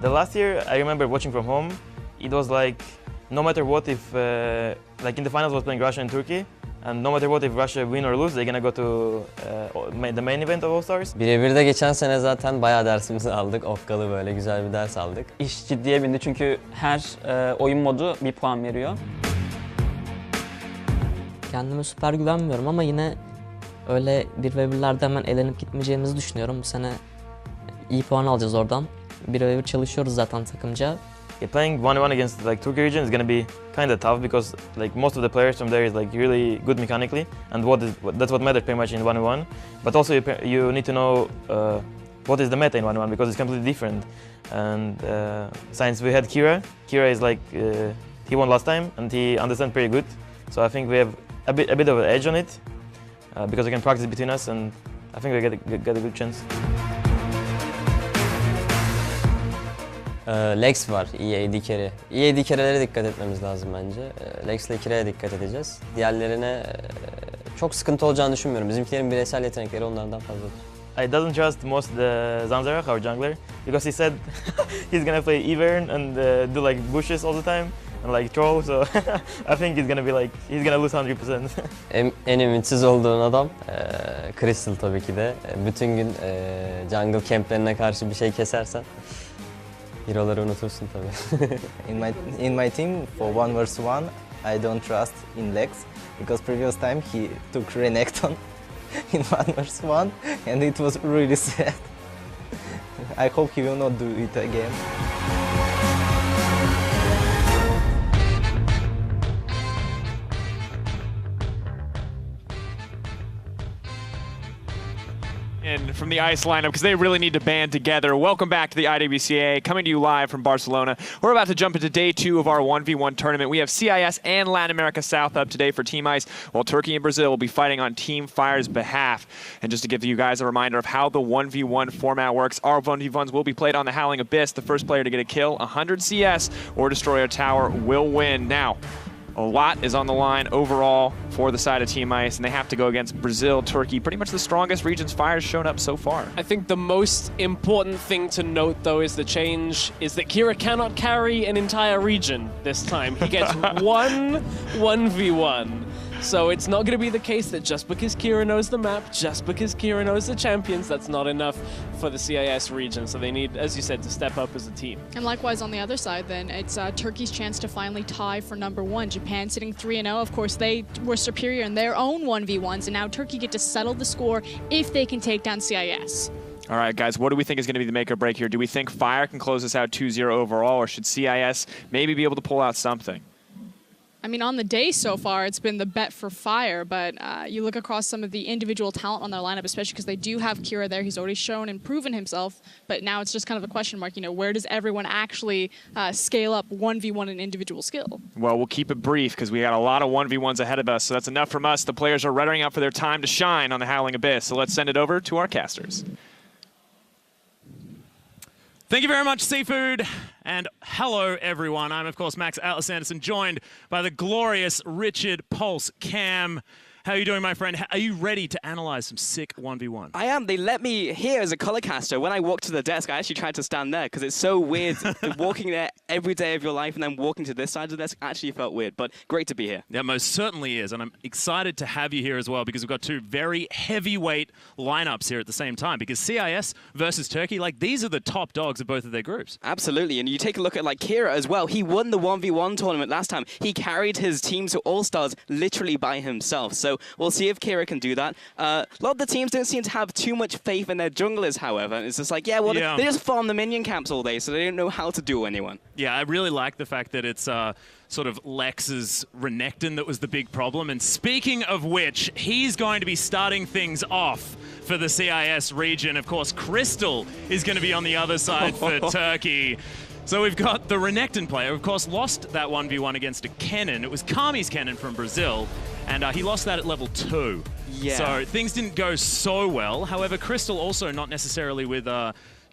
The last year, I remember watching from home, it was like, no matter what, if, like in the finals was playing Russia and Turkey, and no matter what, if Russia win or lose, they're gonna go to the main event of All Stars. Birebir'de geçen sene zaten bayağı dersimizi aldık. Okkalı böyle güzel bir ders aldık. İş ciddiye bindi çünkü her oyun modu bir puan veriyor. Kendime süper güvenmiyorum ama yine öyle 1v1'lerde hemen elenip gitmeyeceğimizi düşünüyorum. Bu sene iyi puan alacağız oradan. 1v1 çalışıyoruz zaten takımca. Yeah, playing 1-1 against like Turkey region is gonna be kind of tough because like most of the players from there is like really good mechanically, and that's what matters pretty much in 1-1. But also you need to know what is the meta in 1-1 because it's completely different. And since we had Kira is like he won last time and he understands pretty good. So I think we have a bit of an edge on it because we can practice between us, and I think we get a good chance. Lex var, iyi AD carry. İyi AD carry'lere dikkat etmemiz lazım bence. Lex ile Kira'ya dikkat edeceğiz. Diğerlerine çok sıkıntı olacağını düşünmüyorum. Bizimkilerin bireysel yetenekleri onlardan fazladır. I doesn't trust most the Zanzara, our jungler, because he said he's gonna play Ivern and do like bushes all the time and like troll. So I think he's gonna lose 100%. En ümitsiz olduğun adam Crystal tabii ki de. Bütün gün jungle camplerine karşı bir şey kesersen hero'ları unutursun tabii. in my team for 1 vs 1, I don't trust in Lex because previous time he took Renekton in 1 vs 1 and it was really sad. I hope he will not do it again. In from the ICE lineup because they really need to band together. Welcome back to the IWCA, coming to you live from Barcelona. We're about to jump into day 2 of our 1v1 tournament. We have CIS and Latin America South up today for Team ICE, while Turkey and Brazil will be fighting on Team Fire's behalf. And just to give you guys a reminder of how the 1v1 format works, our 1v1s will be played on the Howling Abyss. The first player to get a kill, 100 CS or destroy a tower, will win. Now, a lot is on the line overall for the side of Team ICE, and they have to go against Brazil, Turkey, pretty much the strongest regions Fire's shown up so far. I think the most important thing to note, though, is the change is that Kira cannot carry an entire region this time. He gets one 1v1. So it's not going to be the case that just because Kira knows the map, just because Kira knows the champions, that's not enough for the CIS region. So they need, as you said, to step up as a team. And likewise on the other side then, it's Turkey's chance to finally tie for #1. Japan sitting 3-0. Of course, they were superior in their own 1v1s, and now Turkey get to settle the score if they can take down CIS. All right, guys, what do we think is going to be the make or break here? Do we think Fire can close this out 2-0 overall, or should CIS maybe be able to pull out something? I mean, on the day so far, it's been the bet for Fire, but you look across some of the individual talent on their lineup, especially because they do have Kira there. He's already shown and proven himself, but now it's just kind of a question mark. You know, where does everyone actually scale up 1v1 in individual skill? Well, we'll keep it brief because we got a lot of 1v1s ahead of us, so that's enough from us. The players are readying up for their time to shine on the Howling Abyss, so let's send it over to our casters. Thank you very much, Seafood, and hello, everyone. I'm, of course, Max Atlas Anderson, joined by the glorious Richard Pulse Cam. How are you doing, my friend? Are you ready to analyze some sick 1v1? I am. They let me here as a color caster. When I walked to the desk, I actually tried to stand there because it's so weird walking there every day of your life and then walking to this side of the desk actually felt weird, but great to be here. Yeah, most certainly is, and I'm excited to have you here as well because we've got two very heavyweight lineups here at the same time because CIS versus Turkey, like these are the top dogs of both of their groups. Absolutely, and you take a look at like Kira as well. He won the 1v1 tournament last time. He carried his team to All-Stars literally by himself, so we'll see if Kira can do that. A lot of the teams don't seem to have too much faith in their junglers, however. It's just like, they just farm the minion camps all day, so they don't know how to duel anyone. Yeah, I really like the fact that it's sort of Lex's Renekton that was the big problem. And speaking of which, he's going to be starting things off for the CIS region. Of course, Crystal is going to be on the other side for Turkey. So we've got the Renekton player, of course, lost that 1v1 against a Kennen. It was Kami's Kennen from Brazil, and he lost that at level 2. Yeah. So things didn't go so well. However, Crystal also not necessarily with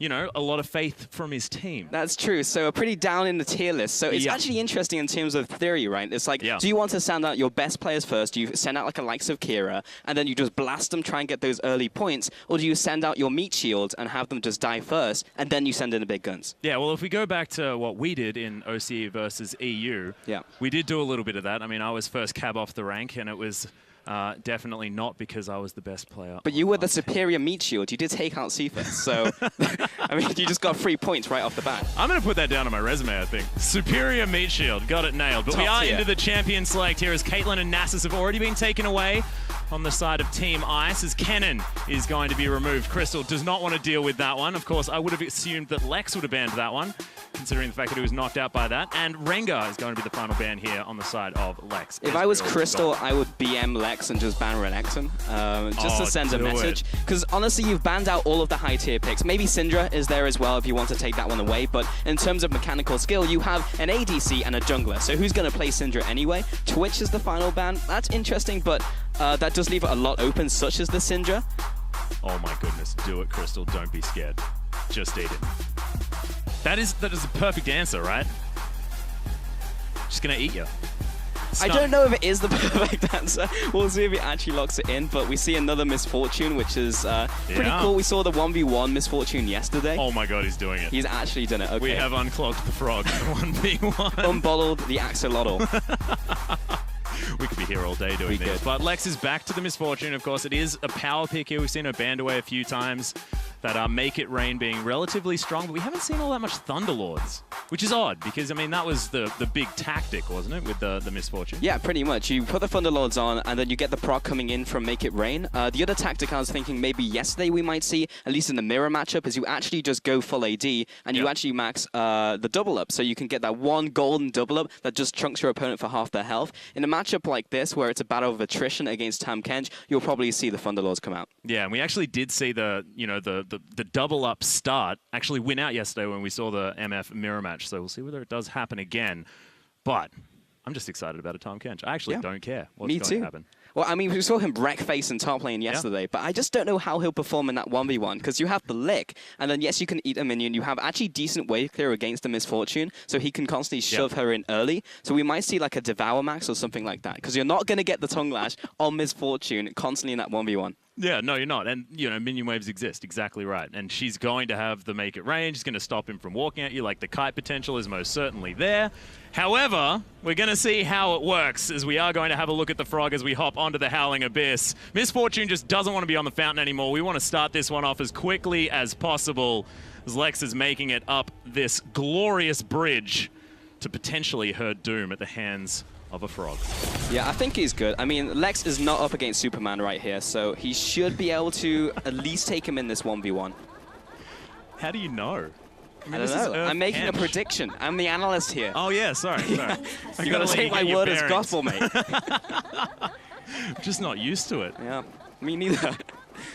you know, a lot of faith from his team. That's true. So pretty down in the tier list. So it's actually interesting in terms of theory, right? It's like, do you want to send out your best players first? Do you send out like a likes of Kira, and then you just blast them, try and get those early points? Or do you send out your meat shields and have them just die first, and then you send in the big guns? Yeah, well, if we go back to what we did in OCE versus EU, we did do a little bit of that. I mean, I was first cab off the rank, and it was definitely not because I was the best player. But you were the superior meat shield. You did take out Cephas, so I mean, you just got 3 points right off the bat. I'm going to put that down on my resume, I think. Superior meat shield. Got it nailed. But we are into the champion select here as Caitlyn and Nasus have already been taken away on the side of Team Ice as Kennen is going to be removed. Crystal does not want to deal with that one. Of course, I would have assumed that Lex would have banned that one, considering the fact that he was knocked out by that. And Rengar is going to be the final ban here on the side of Lex. If I was Crystal, I would BM Lex and just ban Renekton, just to send a message. Because honestly, you've banned out all of the high tier picks. Maybe Syndra is there as well if you want to take that one away. But in terms of mechanical skill, you have an ADC and a jungler. So who's going to play Syndra anyway? Twitch is the final ban. That's interesting, but that does leave it a lot open, such as the Syndra. Oh my goodness, do it, Crystal. Don't be scared. Just eat it. That is a perfect answer, right? Just gonna eat you. I don't know if it is the perfect answer. We'll see if he actually locks it in, but we see another Misfortune, which is pretty cool. We saw the 1v1 Misfortune yesterday. Oh my god, he's doing it. He's actually done it. Okay. We have unclogged the frog 1v1. Unbottled the axolotl. We could be here all day doing this. But Lex is back to the Misfortune, of course. It is a power pick here. We've seen her banned away a few times. That Make It Rain being relatively strong, but we haven't seen all that much Thunderlords, which is odd because, I mean, that was the big tactic, wasn't it, with the Misfortune? Yeah, pretty much. You put the Thunderlords on, and then you get the proc coming in from Make It Rain. The other tactic I was thinking maybe yesterday we might see, at least in the mirror matchup, is you actually just go full AD, and you actually max the double up, so you can get that one golden double up that just chunks your opponent for half their health. In a matchup like this, where it's a battle of attrition against Tahm Kench, you'll probably see the Thunderlords come out. Yeah, and we actually did see the double up start actually win out yesterday when we saw the MF mirror match. So we'll see whether it does happen again. But I'm just excited about a Tahm Kench. I actually don't care what's going to happen. Well, I mean, we saw him wreck face in top lane yesterday, but I just don't know how he'll perform in that 1v1, because you have the lick, and then yes, you can eat a minion. You have actually decent wave clear against the Misfortune, so he can constantly shove her in early. So we might see like a Devour Max or something like that, because you're not going to get the Tongue Lash on Misfortune constantly in that 1v1. Yeah, no, you're not. And, you know, minion waves exist. Exactly right. And she's going to have the Make It Rain. She's going to stop him from walking at you. Like, the kite potential is most certainly there. However, we're going to see how it works as we are going to have a look at the frog as we hop onto the Howling Abyss. Misfortune just doesn't want to be on the fountain anymore. We want to start this one off as quickly as possible as Lex is making it up this glorious bridge to potentially her doom at the hands of a frog. Yeah, I think he's good. I mean, Lex is not up against Superman right here, so he should be able to at least take him in this 1v1. How do you know? I don't know. I'm making a prediction. I'm the analyst here. Oh, yeah, sorry. You gotta take my word as gospel, mate. I'm just not used to it. Yeah, me neither.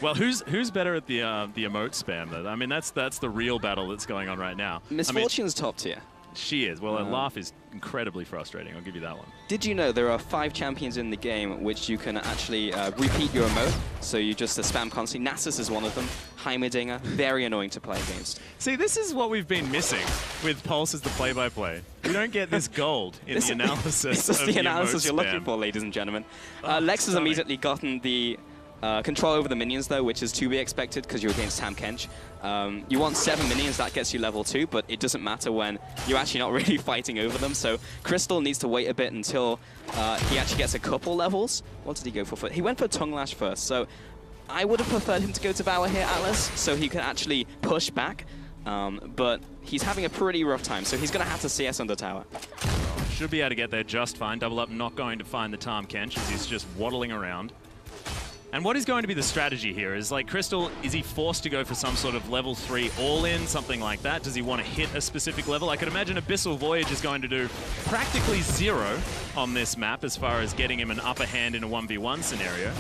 Well, who's better at the emote spam, though? I mean, that's the real battle that's going on right now. Misfortune's top tier. She is. Well, her laugh is incredibly frustrating. I'll give you that one. Did you know there are 5 champions in the game which you can actually repeat your emote? So you just spam constantly. Nasus is one of them. Heimerdinger, very annoying to play against. See, this is what we've been missing with Pulse as the play-by-play. We don't get this gold in the analysis. This is the analysis you're looking for, ladies and gentlemen. Lex has immediately gotten the control over the minions, though, which is to be expected because you're against Tahm Kench. You want 7 minions, that gets you level 2, but it doesn't matter when you're actually not really fighting over them. So Crystal needs to wait a bit until he actually gets a couple levels. What did he go for? He went for Tongue Lash first, so I would have preferred him to go to Devour here, Atlas, so he could actually push back. But he's having a pretty rough time, so he's going to have to CS under tower. Should be able to get there just fine. Double up not going to find the Tahm Kench as he's just waddling around. And what is going to be the strategy here? Is like Crystal, is he forced to go for some sort of level 3 all-in, something like that? Does he want to hit a specific level? I could imagine Abyssal Voyage is going to do practically 0 on this map as far as getting him an upper hand in a 1v1 scenario.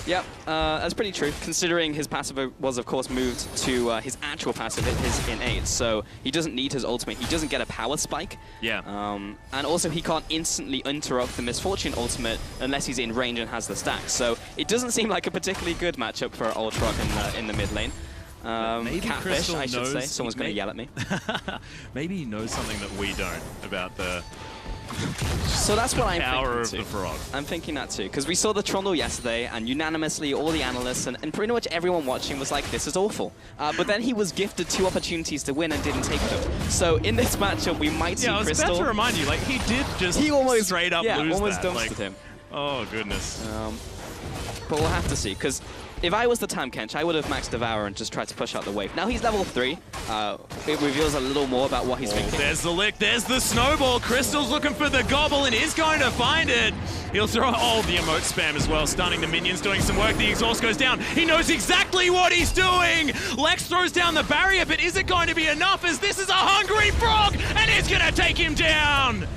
Yeah, that's pretty true, considering his passive was, of course, moved to his actual passive, his innate, so he doesn't need his ultimate. He doesn't get a power spike. Yeah. And also, he can't instantly interrupt the Misfortune ultimate unless he's in range and has the stack. So it doesn't seem like a particularly good matchup for Ultrog in the mid lane. Maybe Catfish, Crystal I should say. knows- Someone's going to maybe- yell at me. Maybe he knows something that we don't about the So that's what I'm power of thinking the too. frog. I'm thinking that too, because we saw the Trundle yesterday, and unanimously all the analysts and pretty much everyone watching was like, this is awful. But then he was gifted 2 opportunities to win and didn't take them. So in this matchup, we might see Yeah, I was Crystal. about to remind you, like, he did just He almost straight up lose almost that. dumpstered Like, him. oh, goodness. But we'll have to see, because if I was the Tam Kench, I would have maxed Devour and just tried to push out the wave. Now he's level 3. It reveals a little more about what he's thinking. There's the lick, there's the snowball. Crystal's looking for the gobble and is going to find it. He'll throw all the emote spam as well, stunning the minions, doing some work. The exhaust goes down. He knows exactly what he's doing. Lex throws down the barrier, but is it going to be enough as this is a hungry frog and it's going to take him down?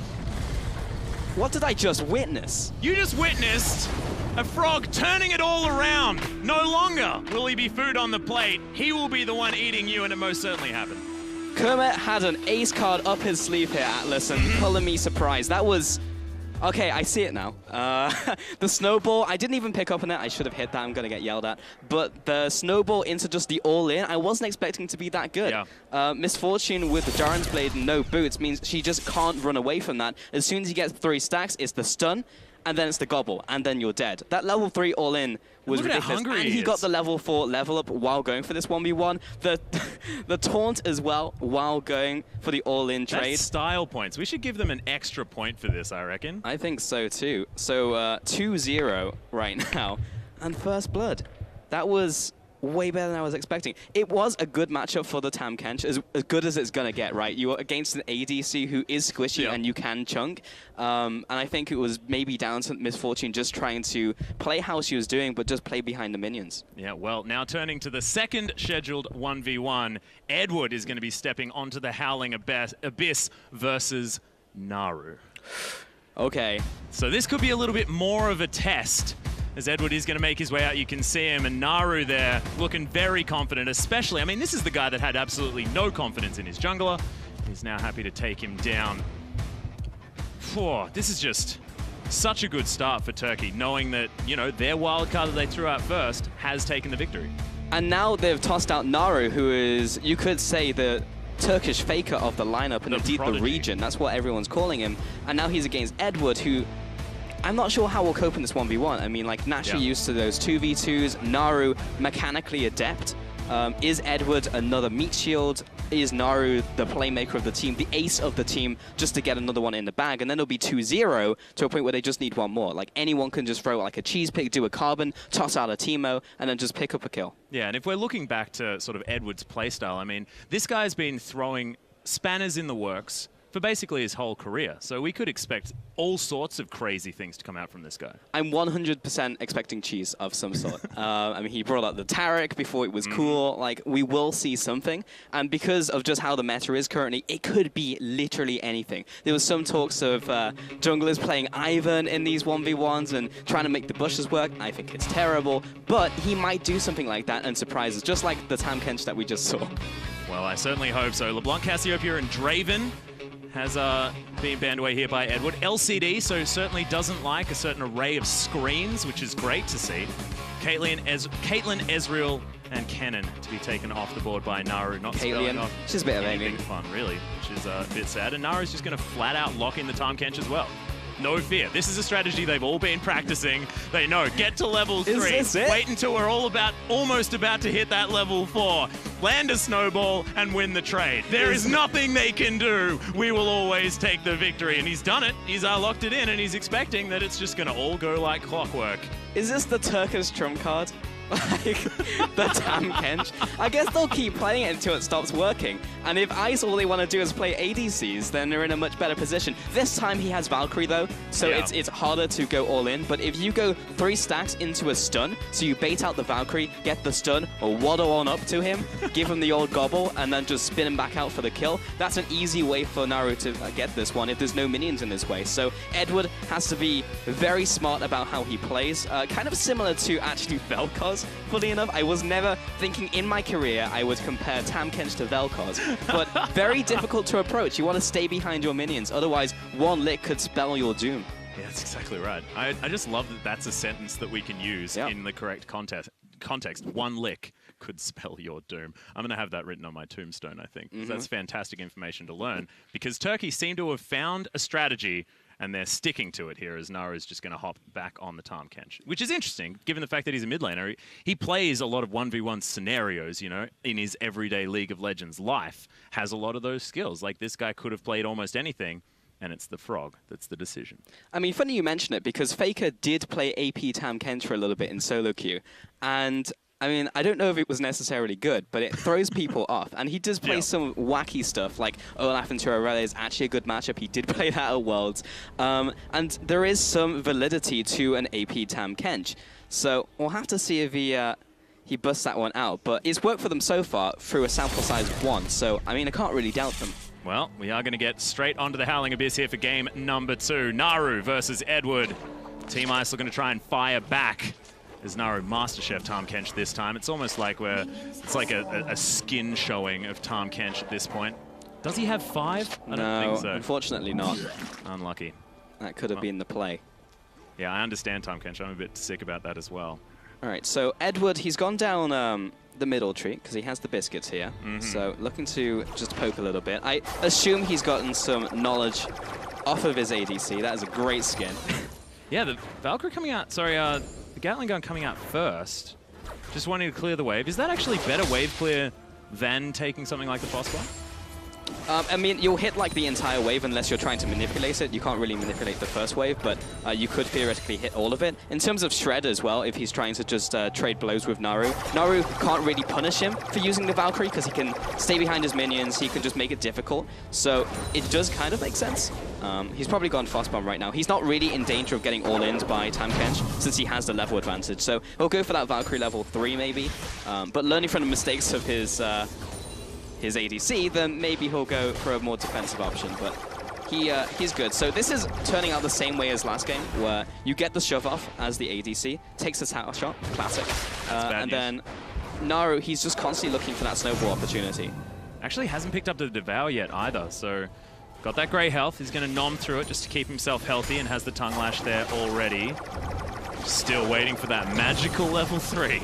What did I just witness? You just witnessed a frog turning it all around. No longer will he be food on the plate. He will be the one eating you, and it most certainly happened. Kermit had an ace card up his sleeve here, Atlas, and color me surprised. That was... Okay, I see it now. The snowball, I didn't even pick up on it. I should have hit that. I'm going to get yelled at. But the snowball into just the all-in, I wasn't expecting to be that good. Yeah. Misfortune with the Jarran's Blade and no boots means she just can't run away from that. As soon as he gets 3 stacks, it's the stun, and then it's the gobble, and then you're dead. That level 3 all-in was Look at ridiculous. how hungry And he he got is. the level 4 level up while going for this 1v1. The taunt as well while going for the all-in trade. That's style points. We should give them an extra point for this, I reckon. I think so too. So 2-0 right now. And first blood. That was way better than I was expecting. It was a good matchup for the Tam Kench, as good as it's going to get, right? You're against an ADC who is squishy and you can chunk. And I think it was maybe down to Misfortune just trying to play how she was doing, but just play behind the minions. Yeah, well, now turning to the second scheduled 1v1, Edward is going to be stepping onto the Howling Abyss versus Naru. Okay. So this could be a little bit more of a test, as Edward is going to make his way out. You can see him, and Naru there looking very confident, especially, I mean, this is the guy that had absolutely no confidence in his jungler. He's now happy to take him down. Whew, this is just such a good start for Turkey, knowing that, you know, their wild card that they threw out first has taken the victory. And now they've tossed out Naru, who is, you could say, the Turkish faker of the lineup, and indeed the region. That's what everyone's calling him. And now he's against Edward, who I'm not sure how we'll cope in this 1v1. I mean, like, naturally used to those 2v2s. Naru, mechanically adept. Is Edward another meat shield? Is Naru the playmaker of the team, the ace of the team, just to get another one in the bag? And then it'll be 2-0 to a point where they just need one more. Like, anyone can just throw like a cheese pick, do a carbon, toss out a Teemo, and then just pick up a kill. Yeah, and if we're looking back to sort of Edward's playstyle, I mean, this guy's been throwing spanners in the works for basically his whole career. So we could expect all sorts of crazy things to come out from this guy. I'm 100% expecting cheese of some sort. I mean, he brought out the Taric before it was cool. Like, we will see something. And because of just how the meta is currently, it could be literally anything. There was some talks of junglers playing Ivan in these 1v1s and trying to make the bushes work. I think it's terrible. But he might do something like that and surprise us, just like the Tam Kench that we just saw. Well, I certainly hope so. LeBlanc, Cassiopeia, and Draven has been banned away here by Edward. LCD, so certainly doesn't like a certain array of screens, which is great to see. Caitlyn, Ezreal, and Kennen to be taken off the board by Naru. Not spelling off she's a bit of anything fun, really, which is a bit sad. And Naru's just going to flat out lock in the Tam Kench as well. No fear. This is a strategy they've all been practicing. They know, get to level 3. Is this it? Wait until we're all almost about to hit that level 4. Land a snowball and win the trade. There is nothing they can do. We will always take the victory. And he's done it. He's locked it in, and he's expecting that it's just going to all go like clockwork. Is this the Turkish trump card? Like, the Tam Kench? I guess they'll keep playing it until it stops working. And if ICE all they want to do is play ADCs, then they're in a much better position. This time he has Valkyrie though, so it's harder to go all in. But if you go 3 stacks into a stun, so you bait out the Valkyrie, get the stun, or waddle on up to him, give him the old gobble, and then just spin him back out for the kill, that's an easy way for Naru to get this one if there's no minions in this way. So Edward has to be very smart about how he plays, kind of similar to actually Vel'Koz. Fully enough, I was never thinking in my career I would compare Tam Kench to Vel'Koz, but very difficult to approach. You want to stay behind your minions, otherwise one lick could spell your doom. Yeah, that's exactly right. I just love that that's a sentence that we can use in the correct context. One lick could spell your doom. I'm going to have that written on my tombstone, I think. That's fantastic information to learn, because Turkey seem to have found a strategy and they're sticking to it here, as Naru's just going to hop back on the Tahm Kench, which is interesting, given the fact that he's a mid laner. He plays a lot of 1v1 scenarios, you know, in his everyday League of Legends life, has a lot of those skills. Like, this guy could have played almost anything, and it's the Frog that's the decision. I mean, funny you mention it, because Faker did play AP Tahm Kench for a little bit in solo queue, and I mean, I don't know if it was necessarily good, but it throws people off. And he does play some wacky stuff, like Olaf and Turarella is actually a good matchup. He did play that at Worlds. And there is some validity to an AP Tahm Kench. So we'll have to see if he busts that one out. But it's worked for them so far through a sample size of 1. So, I mean, I can't really doubt them. Well, we are going to get straight onto the Howling Abyss here for game number 2. Naru versus Edward. Team Ice are going to try and fire back. There's Naru MasterChef Tahm Kench this time. It's almost like it's like a skin showing of Tahm Kench at this point. Does he have 5? I don't think so. Unfortunately not. Unlucky. That could have been the play. Yeah, I understand Tahm Kench. I'm a bit sick about that as well. All right, so Edward, he's gone down the middle tree because he has the biscuits here. So looking to just poke a little bit. I assume he's gotten some knowledge off of his ADC. That is a great skin. Yeah, the Valkyrie coming out, sorry, the Gatling gun coming out first. Just wanting to clear the wave. Is that actually better wave clear than taking something like the Frostbite? I mean, you'll hit like the entire wave unless you're trying to manipulate it. You can't really manipulate the first wave, but you could theoretically hit all of it. In terms of Shred as well, if he's trying to just trade blows with Naru, Naru can't really punish him for using the Valkyrie because he can stay behind his minions. He can just make it difficult. So it does kind of make sense. He's probably gone Fast Bomb right now. He's not really in danger of getting all-ins by Tahm Kench since he has the level advantage. So he'll go for that Valkyrie level 3 maybe. But learning from the mistakes of his ADC, then maybe he'll go for a more defensive option, but he's good. So this is turning out the same way as last game, where you get the shove off as the ADC, takes the tower shot, classic. And then Naru, he's just constantly looking for that snowball opportunity. Actually hasn't picked up the Devour yet either, so got that grey health. He's going to nom through it just to keep himself healthy and has the Tongue Lash there already. Still waiting for that magical level 3.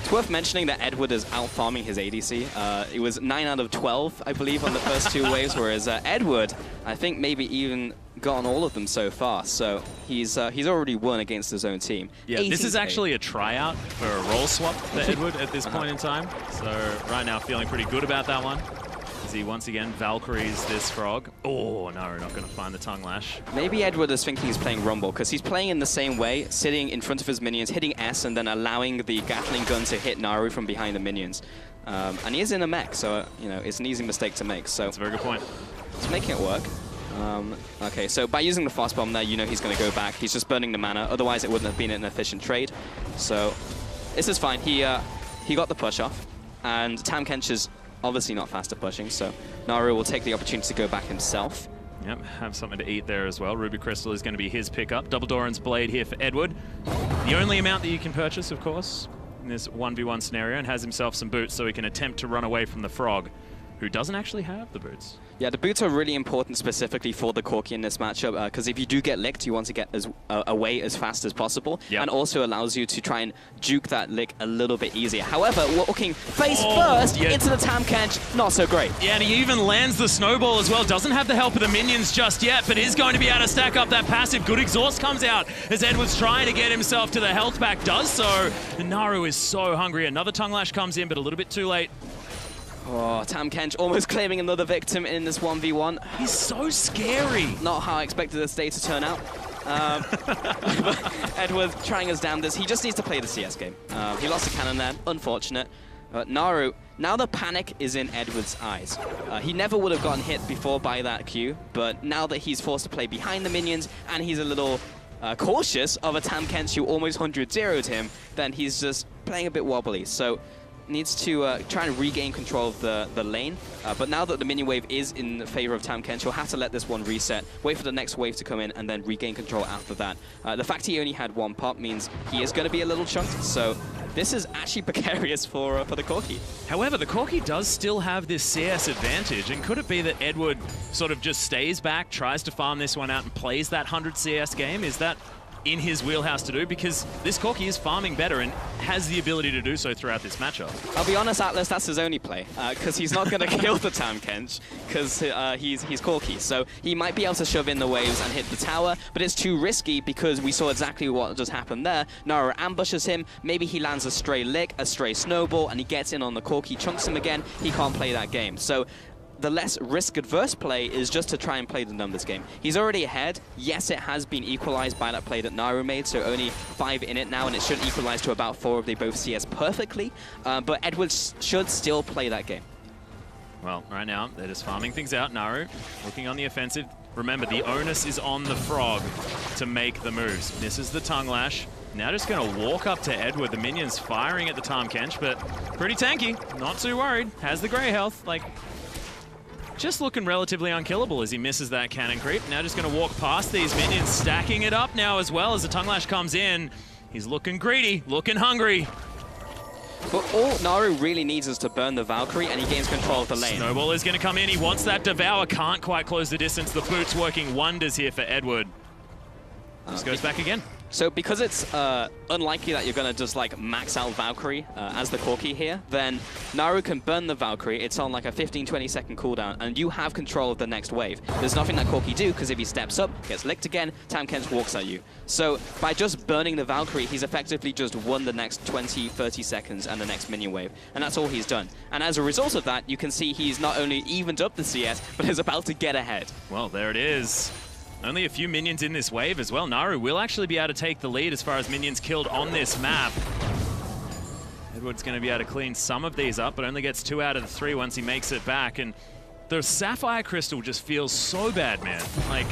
It's worth mentioning that Edward is out-farming his ADC. It was 9 out of 12, I believe, on the first 2 waves, whereas Edward, I think, maybe even gotten all of them so far. So he's already won against his own team. Yeah, this is actually a tryout for a role swap for Edward at this point in time. So right now, feeling pretty good about that one. As he once again Valkyries this Frog. Oh, no, we're not going to find the Tongue Lash. Maybe Edward is thinking he's playing Rumble, because he's playing in the same way, sitting in front of his minions, hitting S, and then allowing the Gatling gun to hit Naru from behind the minions. And he is in a mech, so you know it's an easy mistake to make. So that's a very good point. It's making it work. Okay, so by using the Fast Bomb there, you know he's going to go back. He's just burning the mana, otherwise it wouldn't have been an efficient trade. So this is fine. He got the push off, and Tahm Kench is obviously not faster pushing, so Naru will take the opportunity to go back himself. Yep, have something to eat there as well. Ruby Crystal is going to be his pickup. Double Doran's Blade here for Edward. The only amount that you can purchase, of course, in this 1v1 scenario, and has himself some boots so he can attempt to run away from the Frog, who doesn't actually have the boots. Yeah, the boots are really important specifically for the Corki in this matchup, because if you do get licked, you want to get away as fast as possible, and also allows you to try and juke that lick a little bit easier. However, walking face first into the Tahm Kench, not so great. Yeah, and he even lands the snowball as well. Doesn't have the help of the minions just yet, but is going to be able to stack up that passive. Good exhaust comes out as Edward's trying to get himself to the health back, does so. And Naru is so hungry. Another Tongue Lash comes in, but a little bit too late. Oh, Tahm Kench almost claiming another victim in this 1v1. He's so scary. Not how I expected this day to turn out. Edward trying his damnedest. He just needs to play the CS game. He lost a cannon there, unfortunate. But Naru, now the panic is in Edward's eyes. He never would have gotten hit before by that Q, but now that he's forced to play behind the minions and he's a little cautious of a Tahm Kench who almost 100-0'd him, then he's just playing a bit wobbly. So needs to try and regain control of the lane. But now that the minion wave is in favor of Tahm Kench, he'll have to let this one reset, wait for the next wave to come in, and then regain control after that. The fact he only had 1 pop means he is going to be a little chunked, so this is actually precarious for the Corki. However, the Corki does still have this CS advantage, and could it be that Edward sort of just stays back, tries to farm this one out, and plays that 100 CS game? Is that in his wheelhouse to do, because this Corki is farming better and has the ability to do so throughout this matchup. I'll be honest, Atlas, that's his only play, because he's not going to kill the Tam Kench, because he's Corki. So he might be able to shove in the waves and hit the tower, but it's too risky because we saw exactly what just happened there. Naru ambushes him, maybe he lands a stray lick, a stray snowball, and he gets in on the Corki, chunks him again. He can't play that game. So the less risk-adverse play is just to try and play the numbers game. He's already ahead. Yes, it has been equalized by that play that Naru made, so only 5 in it now, and it should equalize to about 4 if they both CS perfectly. But Edwards should still play that game. Well, right now, they're just farming things out. Naru looking on the offensive. Remember, the onus is on the Frog to make the moves. Misses the tongue lash. Now just going to walk up to Edward. The minions firing at the Tahm Kench, but pretty tanky. Not too worried. Has the grey health. Like, just looking relatively unkillable as he misses that cannon creep. Now just going to walk past these minions, stacking it up now as well as the tongue lash comes in. He's looking greedy, looking hungry. But all Naru really needs is to burn the Valkyrie, and he gains control of the lane. Snowball is going to come in. He wants that Devour. Can't quite close the distance. The boot's working wonders here for Edward. Just goes back again. So because it's unlikely that you're going to just like max out Valkyrie as the Corki here, then Naru can burn the Valkyrie. It's on like a 15-20 second cooldown, and you have control of the next wave. There's nothing that Corki do, because if he steps up, gets licked again, Tahm Kench walks at you. So by just burning the Valkyrie, he's effectively just won the next 20-30 seconds and the next minion wave. And that's all he's done. And as a result of that, you can see he's not only evened up the CS, but is about to get ahead. Well, there it is. Only a few minions in this wave as well. Naru will actually be able to take the lead as far as minions killed on this map. Edward's going to be able to clean some of these up, but only gets 2 out of the 3 once he makes it back. And the Sapphire Crystal just feels so bad, man. Like,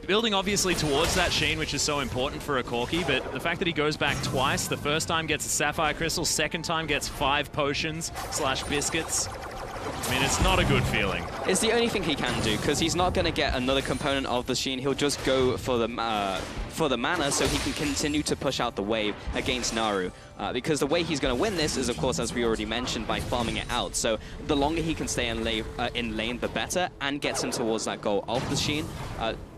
building obviously towards that Sheen, which is so important for a Corki, but the fact that he goes back twice, the first time gets a Sapphire Crystal, second time gets 5 potions / biscuits. I mean, it's not a good feeling. It's the only thing he can do, because he's not going to get another component of the Sheen. He'll just go for the mana so he can continue to push out the wave against Naru. Because the way he's going to win this is, of course, as we already mentioned, by farming it out. So the longer he can stay in lane, the better, and gets him towards that goal of the Sheen.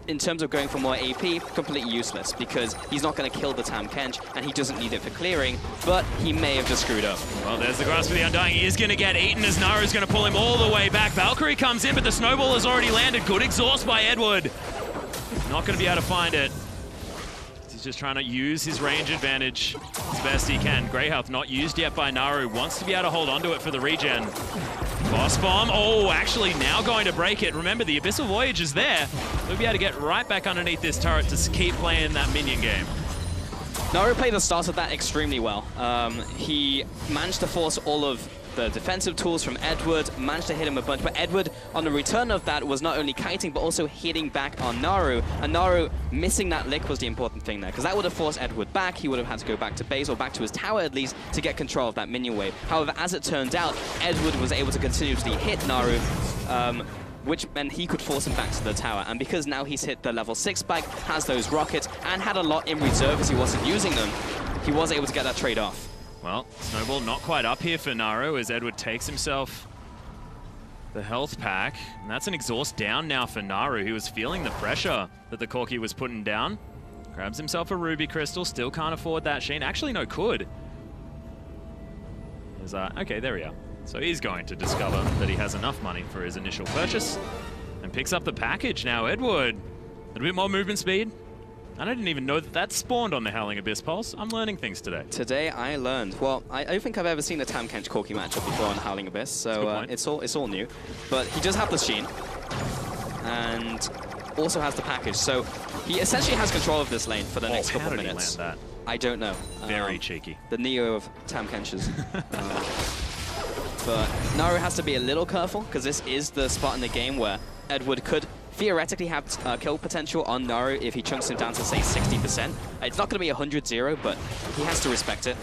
In terms of going for more AP, completely useless, because he's not going to kill the Tahm Kench, and he doesn't need it for clearing, but he may have just screwed up. Well, there's the grasp for the Undying. He is going to get eaten as Naru's going to pull him all the way back. Valkyrie comes in, but the snowball has already landed. Good exhaust by Edward. Not going to be able to find it. He's just trying to use his range advantage as best he can. Grey health not used yet by Naru. Wants to be able to hold onto it for the regen. Boss bomb. Oh, actually now going to break it. Remember, the Abyssal Voyage is there. We'll be able to get right back underneath this turret to keep playing that minion game. Naru played the start of that extremely well. He managed to force all of the defensive tools from Edward, managed to hit him a bunch, but Edward, on the return of that, was not only kiting, but also hitting back on Naru, and Naru missing that lick was the important thing there, because that would have forced Edward back. He would have had to go back to base, or back to his tower at least, to get control of that minion wave. However, as it turned out, Edward was able to continuously hit Naru, which meant he could force him back to the tower. And because now he's hit the level 6 spike, has those rockets, and had a lot in reserve as he wasn't using them, he was able to get that trade off. Well, Snowball not quite up here for Naru as Edward takes himself the health pack. And that's an exhaust down now for Naru. He was feeling the pressure that the Corki was putting down. Grabs himself a Ruby Crystal, still can't afford that Sheen. Actually, no, could. Okay, there we are. So he's going to discover that he has enough money for his initial purchase and picks up the package now. Edward, a little bit more movement speed. I didn't even know that that spawned on the Howling Abyss Pulse. I'm learning things today. Today I learned. Well, I don't think I've ever seen a Tahm Kench Corki matchup before on Howling Abyss, so it's all new. But he does have the Sheen, and also has the package, so he essentially has control of this lane for the next couple of minutes. How did he land that? I don't know. Very cheeky. The Neo of Tahm Kenches. But Naru has to be a little careful, because this is the spot in the game where Edward could theoretically have kill potential on Naru if he chunks him down to, say, 60%. It's not going to be 100-0, but he has to respect it.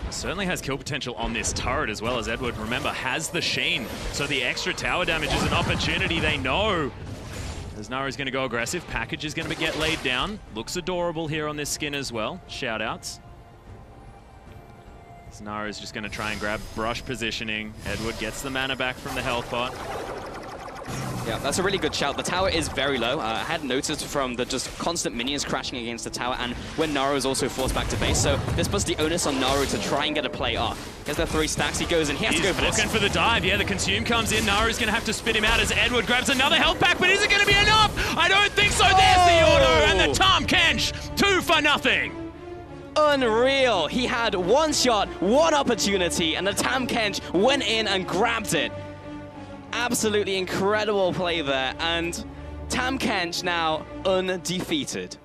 Certainly has kill potential on this turret as well as Edward, remember, has the Sheen. So the extra tower damage is an opportunity, they know. As Naru's going to go aggressive, package is going to get laid down. Looks adorable here on this skin as well. Shout-outs. Naru's just going to try and grab brush positioning. Edward gets the mana back from the health pot. Yeah, that's a really good shout. The tower is very low. I had noticed from the just constant minions crashing against the tower, and when Naru is also forced back to base. So this puts the onus on Naru to try and get a play off. He has the 3 stacks. He goes in. He has to go for this. Looking for the dive. Yeah, the consume comes in. Naru's going to have to spit him out as Edward grabs another health pack, but is it going to be enough? I don't think so. There's the auto, and the Tahm Kench, 2 for nothing. Unreal. He had 1 shot, 1 opportunity, and the Tahm Kench went in and grabbed it. Absolutely incredible play there, and Tahm Kench now undefeated.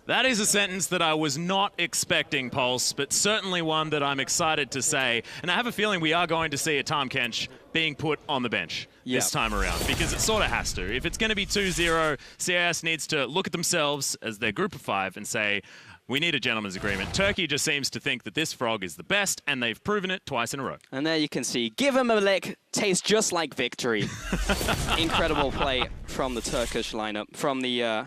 That is a sentence that I was not expecting, Pulse, but certainly one that I'm excited to say. And I have a feeling we are going to see a Tahm Kench being put on the bench this time around, because it sort of has to. If it's going to be 2-0, CIS needs to look at themselves as their group of 5 and say, we need a gentleman's agreement. Turkey just seems to think that this frog is the best, and they've proven it twice in a row. And there you can see, give him a lick, tastes just like victory. Incredible play from the Turkish lineup, from the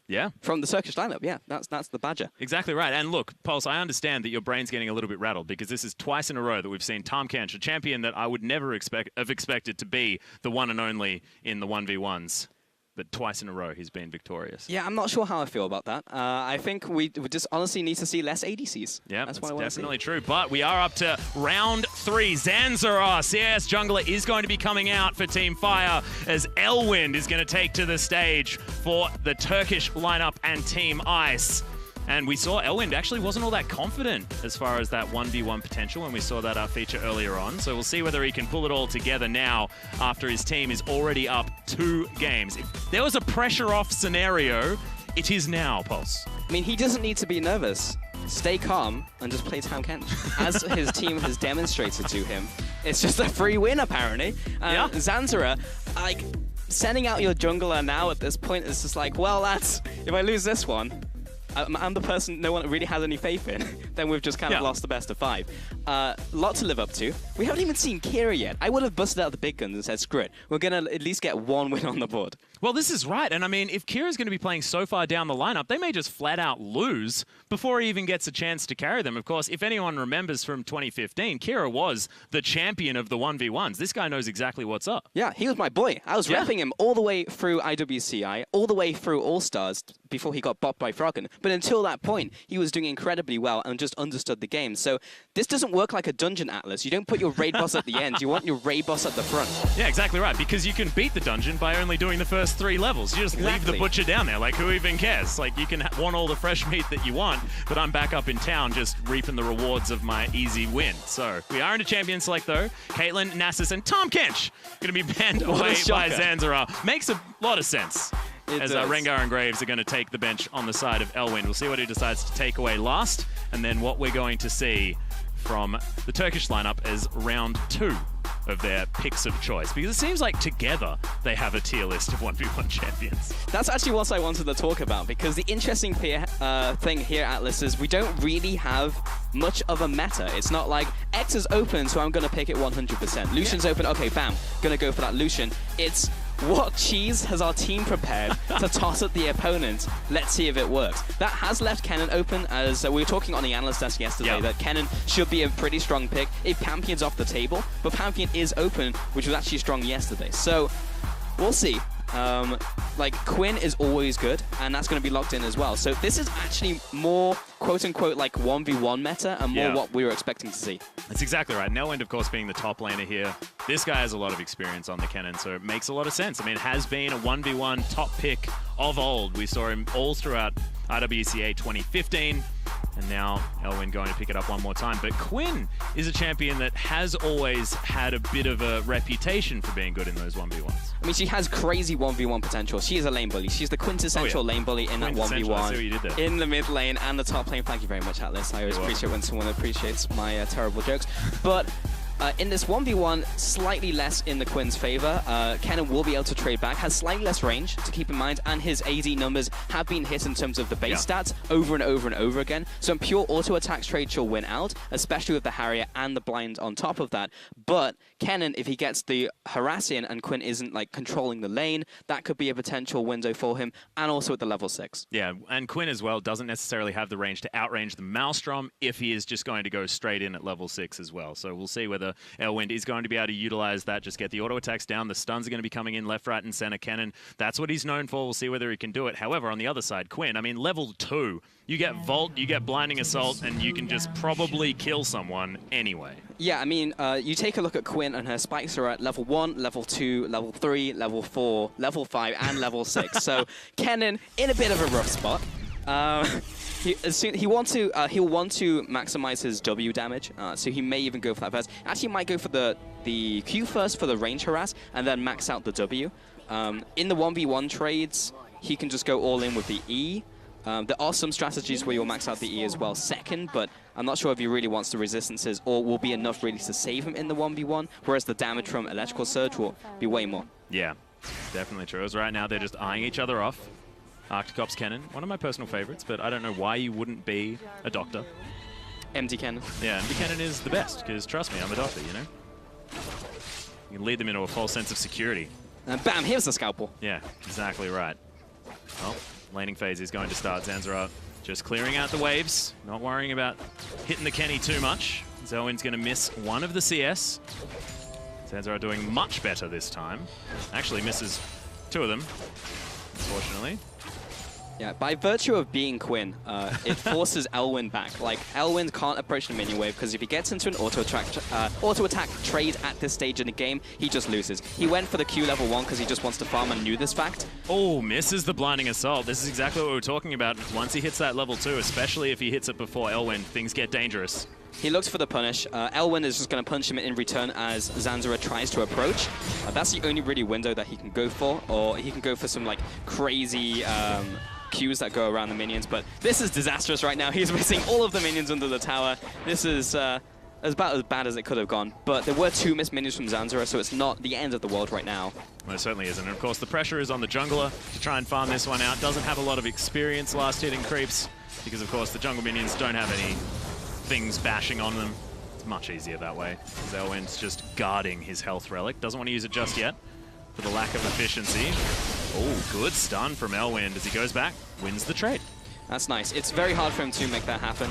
Turkish lineup, yeah, that's the Badger. Exactly right. And look, Pulse, I understand that your brain's getting a little bit rattled because this is twice in a row that we've seen Tahm Kench, a champion that I would never have expected to be the one and only in the 1v1s. But twice in a row he's been victorious. Yeah, I'm not sure how I feel about that. I think we just honestly need to see less ADCs. Yeah, that's definitely true. But we are up to round 3. Zanzara, CIS jungler, is going to be coming out for Team Fire as Elwind is going to take to the stage for the Turkish lineup and Team Ice. And we saw Elwind actually wasn't all that confident as far as that 1v1 potential when we saw that feature earlier on. So we'll see whether he can pull it all together now after his team is already up 2 games. If there was a pressure-off scenario, it is now, Pulse. I mean, he doesn't need to be nervous. Stay calm and just play Tahm Kench. As his team has demonstrated to him, it's just a free win, apparently. Zanzara, like, sending out your jungler now at this point is just like, well, lads, if I lose this one, I'm the person no one really has any faith in, then we've just kind of lost the best of 5. Lot to live up to. We haven't even seen Kira yet. I would have busted out the big guns and said, screw it. We're going to at least get 1 win on the board. Well, this is right. And I mean, if Kira's going to be playing so far down the lineup, they may just flat out lose before he even gets a chance to carry them. Of course, if anyone remembers from 2015, Kira was the champion of the 1v1s. This guy knows exactly what's up. Yeah, he was my boy. I was repping him all the way through IWCI, all the way through All-Stars before he got bopped by Froggen. But until that point, he was doing incredibly well and just understood the game. So this doesn't work like a dungeon atlas. You don't put your raid boss at the end. You want your raid boss at the front. Yeah, exactly right. Because you can beat the dungeon by only doing the first 3 levels. You just leave the butcher down there. Like, who even cares? Like, you can want all the fresh meat that you want, but I'm back up in town just reaping the rewards of my easy win. So we are into champion select, though. Caitlyn, Nasus, and Tahm Kench going to be banned away by Zanzara. Makes a lot of sense. As Rengar and Graves are going to take the bench on the side of Elwind. We'll see what he decides to take away last, and then what we're going to see from the Turkish lineup as round 2 of their picks of choice. Because it seems like together they have a tier list of 1v1 champions. That's actually what I wanted to talk about, because the interesting thing here, Atlas, is we don't really have much of a meta. It's not like X is open, so I'm going to pick it 100%. Lucian's open, okay, bam, going to go for that Lucian. It's what cheese has our team prepared to toss at the opponent? Let's see if it works. That has left Kennen open, as we were talking on the analyst desk yesterday, that Kennen should be a pretty strong pick if Pantheon's off the table, but Pantheon is open, which was actually strong yesterday. So we'll see. Like, Quinn is always good, and that's going to be locked in as well. So this is actually more, quote-unquote, like 1v1 meta and more what we were expecting to see. That's exactly right. Nelwind, of course, being the top laner here. This guy has a lot of experience on the Kennen, so it makes a lot of sense. I mean, it has been a 1v1 top pick of old. We saw him all throughout IWCA 2015. And now Elwind going to pick it up one more time. But Quinn is a champion that has always had a bit of a reputation for being good in those 1v1s. I mean, she has crazy 1v1 potential. She is a lane bully. She's the quintessential lane bully in that 1v1. I see what you did there. In the mid lane and the top lane. Thank you very much, Atlas. I always appreciate when someone appreciates my terrible jokes. But in this 1v1, slightly less in the Quinn's favor. Kennen will be able to trade back, has slightly less range to keep in mind, and his AD numbers have been hit in terms of the base stats over and over and over again. So in pure auto attacks trade, she'll win out, especially with the Harrier and the blind on top of that. But Kennen, if he gets the harass in and Quinn isn't like controlling the lane, that could be a potential window for him, and also at the level 6. Yeah, and Quinn as well doesn't necessarily have the range to outrange the Maelstrom if he is just going to go straight in at level 6 as well. So we'll see whether for Elwind is going to be able to utilize that, just get the auto attacks down. The stuns are going to be coming in left, right, and center. Kennen, that's what he's known for. We'll see whether he can do it. However, on the other side, Quinn, I mean, level 2, you get Vault, you get Blinding Assault, and you can just probably kill someone anyway. Yeah, I mean, you take a look at Quinn, and her spikes are at level 1, level 2, level 3, level 4, level 5, and level 6. So Kennen in a bit of a rough spot. He'll want to maximize his W damage, so he may even go for that first. Actually, he might go for the Q first for the range harass, and then max out the W. In the 1v1 trades, he can just go all in with the E. There are some strategies where you'll max out the E as well second, but I'm not sure if he really wants the resistances or will be enough really to save him in the 1v1, whereas the damage from Electrical Surge will be way more. Yeah, definitely true. As right now, they're just eyeing each other off. Arcticops Kennen, one of my personal favorites, but I don't know why you wouldn't be a doctor. MD Kennen. Yeah, MD Kennen is the best, because trust me, I'm a doctor, you know? You can lead them into a false sense of security. And bam, here's the scalpel. Yeah, exactly right. Well, laning phase is going to start. Zanzara just clearing out the waves, not worrying about hitting the Kenny too much. Zelwyn's going to miss one of the CS. Zanzara doing much better this time. Actually misses 2 of them, unfortunately. Yeah, by virtue of being Quinn, it forces Elwind back. Like, Elwind can't approach the minion wave because if he gets into an auto attack trade at this stage in the game, he just loses. He went for the Q level 1 because he just wants to farm and knew this fact. Oh, misses the Blinding Assault. This is exactly what we were talking about. Once he hits that level 2, especially if he hits it before Elwind, things get dangerous. He looks for the punish. Elwind is just going to punch him in return as Zanzara tries to approach. That's the only really window that he can go for, or he can go for some like crazy Qs that go around the minions, but this is disastrous right now. He's missing all of the minions under the tower. This is about as bad as it could have gone, but there were 2 missed minions from Zanzara, so it's not the end of the world right now. Well, it certainly isn't. And of course, the pressure is on the jungler to try and farm this one out. Doesn't have a lot of experience last hitting creeps, because of course the jungle minions don't have any things bashing on them. It's much easier that way. Zelwyn's just guarding his health relic. Doesn't want to use it just yet for the lack of efficiency. Oh, good stun from Elwind as he goes back, wins the trade. That's nice. It's very hard for him to make that happen,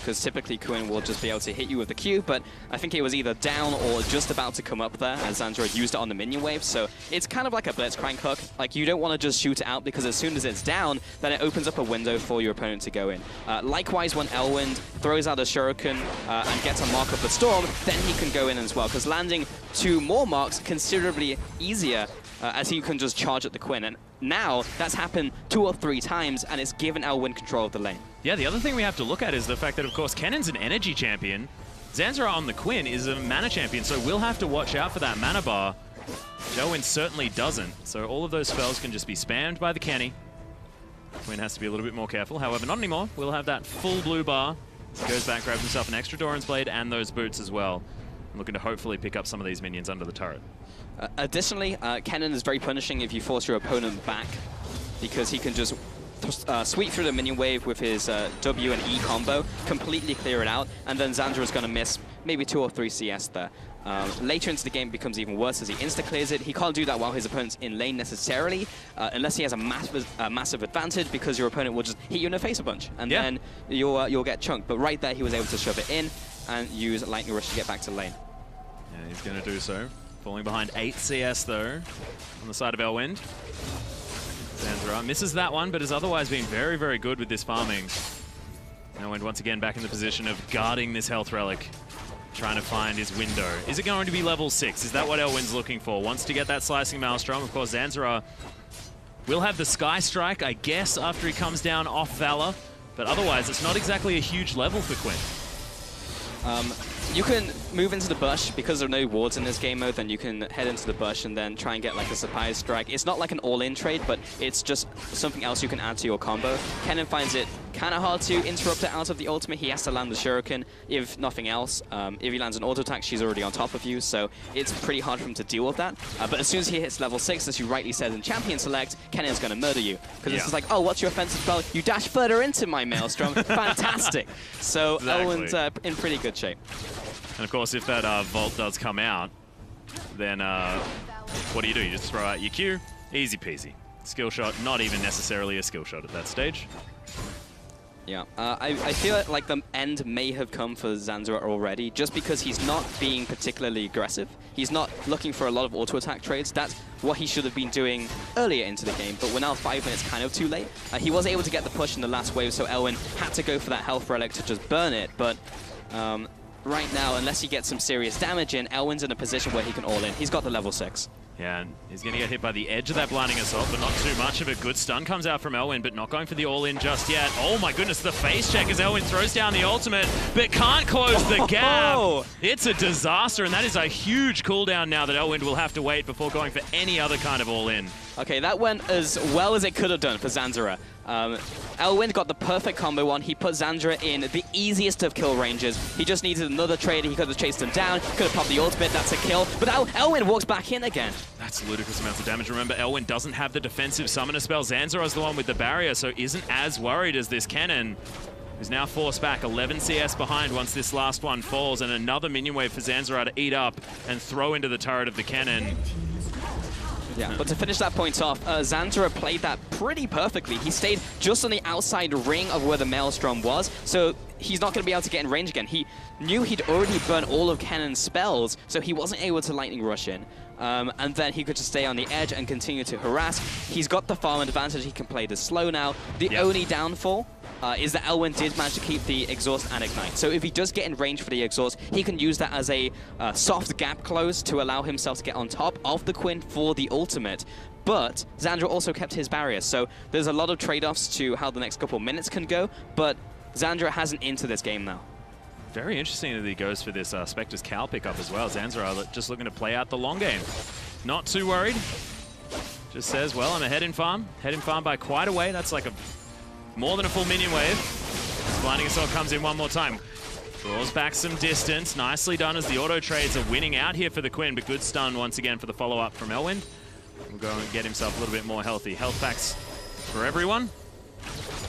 because typically Quinn will just be able to hit you with the Q, but I think he was either down or just about to come up there as Zanzara used it on the minion wave, so it's kind of like a Blitzcrank hook. Like, you don't want to just shoot it out, because as soon as it's down, then it opens up a window for your opponent to go in. Likewise, when Elwind throws out a Shuriken and gets a Mark of the Storm, then he can go in as well, because landing 2 more marks considerably easier as he can just charge at the Quinn. And now that's happened 2 or 3 times, and it's given Elwind control of the lane. Yeah, the other thing we have to look at is the fact that, of course, Kennen's an energy champion. Zanzara on the Quinn is a mana champion, so we'll have to watch out for that mana bar. Elwind certainly doesn't, so all of those spells can just be spammed by the Kenny. Quinn has to be a little bit more careful. However, not anymore. We'll have that full blue bar. He goes back, grabs himself an extra Doran's Blade and those boots as well. I'm looking to hopefully pick up some of these minions under the turret. Additionally, Kennen is very punishing if you force your opponent back, because he can just sweep through the minion wave with his W and E combo, completely clear it out, and then Zanzara is going to miss maybe 2 or 3 CS there. Later into the game, it becomes even worse as he insta-clears it. He can't do that while his opponent's in lane necessarily, unless he has a massive advantage, because your opponent will just hit you in the face a bunch, and then you'll get chunked. But right there, he was able to shove it in and use Lightning Rush to get back to lane. Yeah, he's going to do so. Falling behind 8 CS, though, on the side of Elwind. Zanzara misses that one, but has otherwise been very, very good with this farming. Elwind once again back in the position of guarding this health relic, trying to find his window. Is it going to be level 6? Is that what Elwind's looking for? Wants to get that Slicing Maelstrom. Of course, Zanzara will have the Sky Strike, I guess, after he comes down off Valor, but otherwise, it's not exactly a huge level for Quinn. You can move into the bush. Because there are no wards in this game mode, then you can head into the bush and then try and get like a surprise strike. It's not like an all-in trade, but it's just something else you can add to your combo. Kennen finds it kind of hard to interrupt it out of the ultimate. He has to land the Shuriken, if nothing else. If he lands an auto attack, she's already on top of you, so it's pretty hard for him to deal with that. But as soon as he hits level 6, as you rightly said in Champion Select, Kennen's going to murder you. Because it's just like, oh, what's your offensive spell? You dash further into my Maelstrom. Fantastic. So Elwind's in pretty good shape. And of course, if that Vault does come out, then what do? You just throw out your Q, easy peasy. Skill shot, not even necessarily a skill shot at that stage. Yeah, I feel like the end may have come for Zanzara already, just because he's not being particularly aggressive. He's not looking for a lot of auto-attack trades. That's what he should have been doing earlier into the game, but we're now 5 minutes kind of too late. He was able to get the push in the last wave, so Elwin had to go for that health relic to just burn it, but right now, unless he gets some serious damage in, Elwin's in a position where he can all in. He's got the level 6. Yeah, and he's going to get hit by the edge of that blinding assault, but not too much of a good stun comes out from Elwin, but not going for the all-in just yet. Oh my goodness, the face check as Elwin throws down the ultimate, but can't close the gap. It's a disaster, and that is a huge cooldown now that Elwin will have to wait before going for any other kind of all-in. Okay, that went as well as it could have done for Zanzara. Elwin got the perfect combo on. He put Zanzara in the easiest of kill ranges. He just needed another trade. He could have chased him down, could have popped the ultimate. That's a kill. But now Elwin walks back in again. That's ludicrous amounts of damage. Remember, Elwin doesn't have the defensive summoner spell. Zanzara's the one with the barrier, so isn't as worried as this Kennen, who's now forced back 11 CS behind once this last one falls, and another minion wave for Zanzara to eat up and throw into the turret of the Kennen. Yeah, but to finish that point off, Zanzara played that pretty perfectly. He stayed just on the outside ring of where the Maelstrom was, so he's not going to be able to get in range again. He knew he'd already burned all of Kennen's spells, so he wasn't able to lightning rush in. And then he could just stay on the edge and continue to harass. He's got the farm advantage. He can play the slow now. The only downfall is that Elwin did manage to keep the exhaust and ignite. So if he does get in range for the exhaust, he can use that as a soft gap close to allow himself to get on top of the Quinn for the ultimate. But Zanzara also kept his barrier, so there's a lot of trade-offs to how the next couple minutes can go, but Zanzara has an into this game now. Very interesting that he goes for this Spectre's Cowl pickup as well. Zanzara just looking to play out the long game. Not too worried. Just says, well, I'm ahead in farm. Head in farm by quite a way. That's like more than a full minion wave. This blinding assault comes in one more time. Draws back some distance. Nicely done as the auto trades are winning out here for the Quinn, but good stun once again for the follow-up from Elwin. We'll go and get himself a little bit more healthy. Health packs for everyone.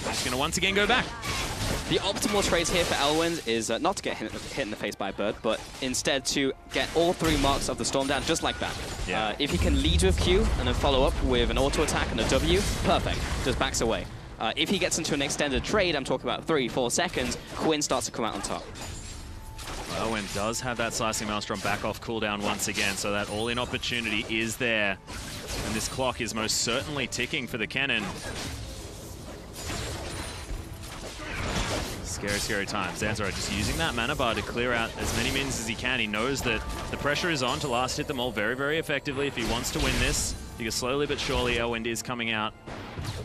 He's going to once again go back. The optimal trades here for Elwin is not to get hit in the face by a bird, but instead to get all 3 marks of the storm down just like that. Yeah. If he can lead with Q and then follow up with an auto attack and a W, perfect. Just backs away. If he gets into an extended trade, I'm talking about 3-4 seconds, Quinn starts to come out on top. Elwin does have that Slicing Maelstrom back off cooldown once again, so that all-in opportunity is there. And this clock is most certainly ticking for the Kennen. Scary, scary times. Zanzara just using that mana bar to clear out as many minions as he can. He knows that the pressure is on to last hit them all very, very effectively if he wants to win this. Because slowly but surely Elwin is coming out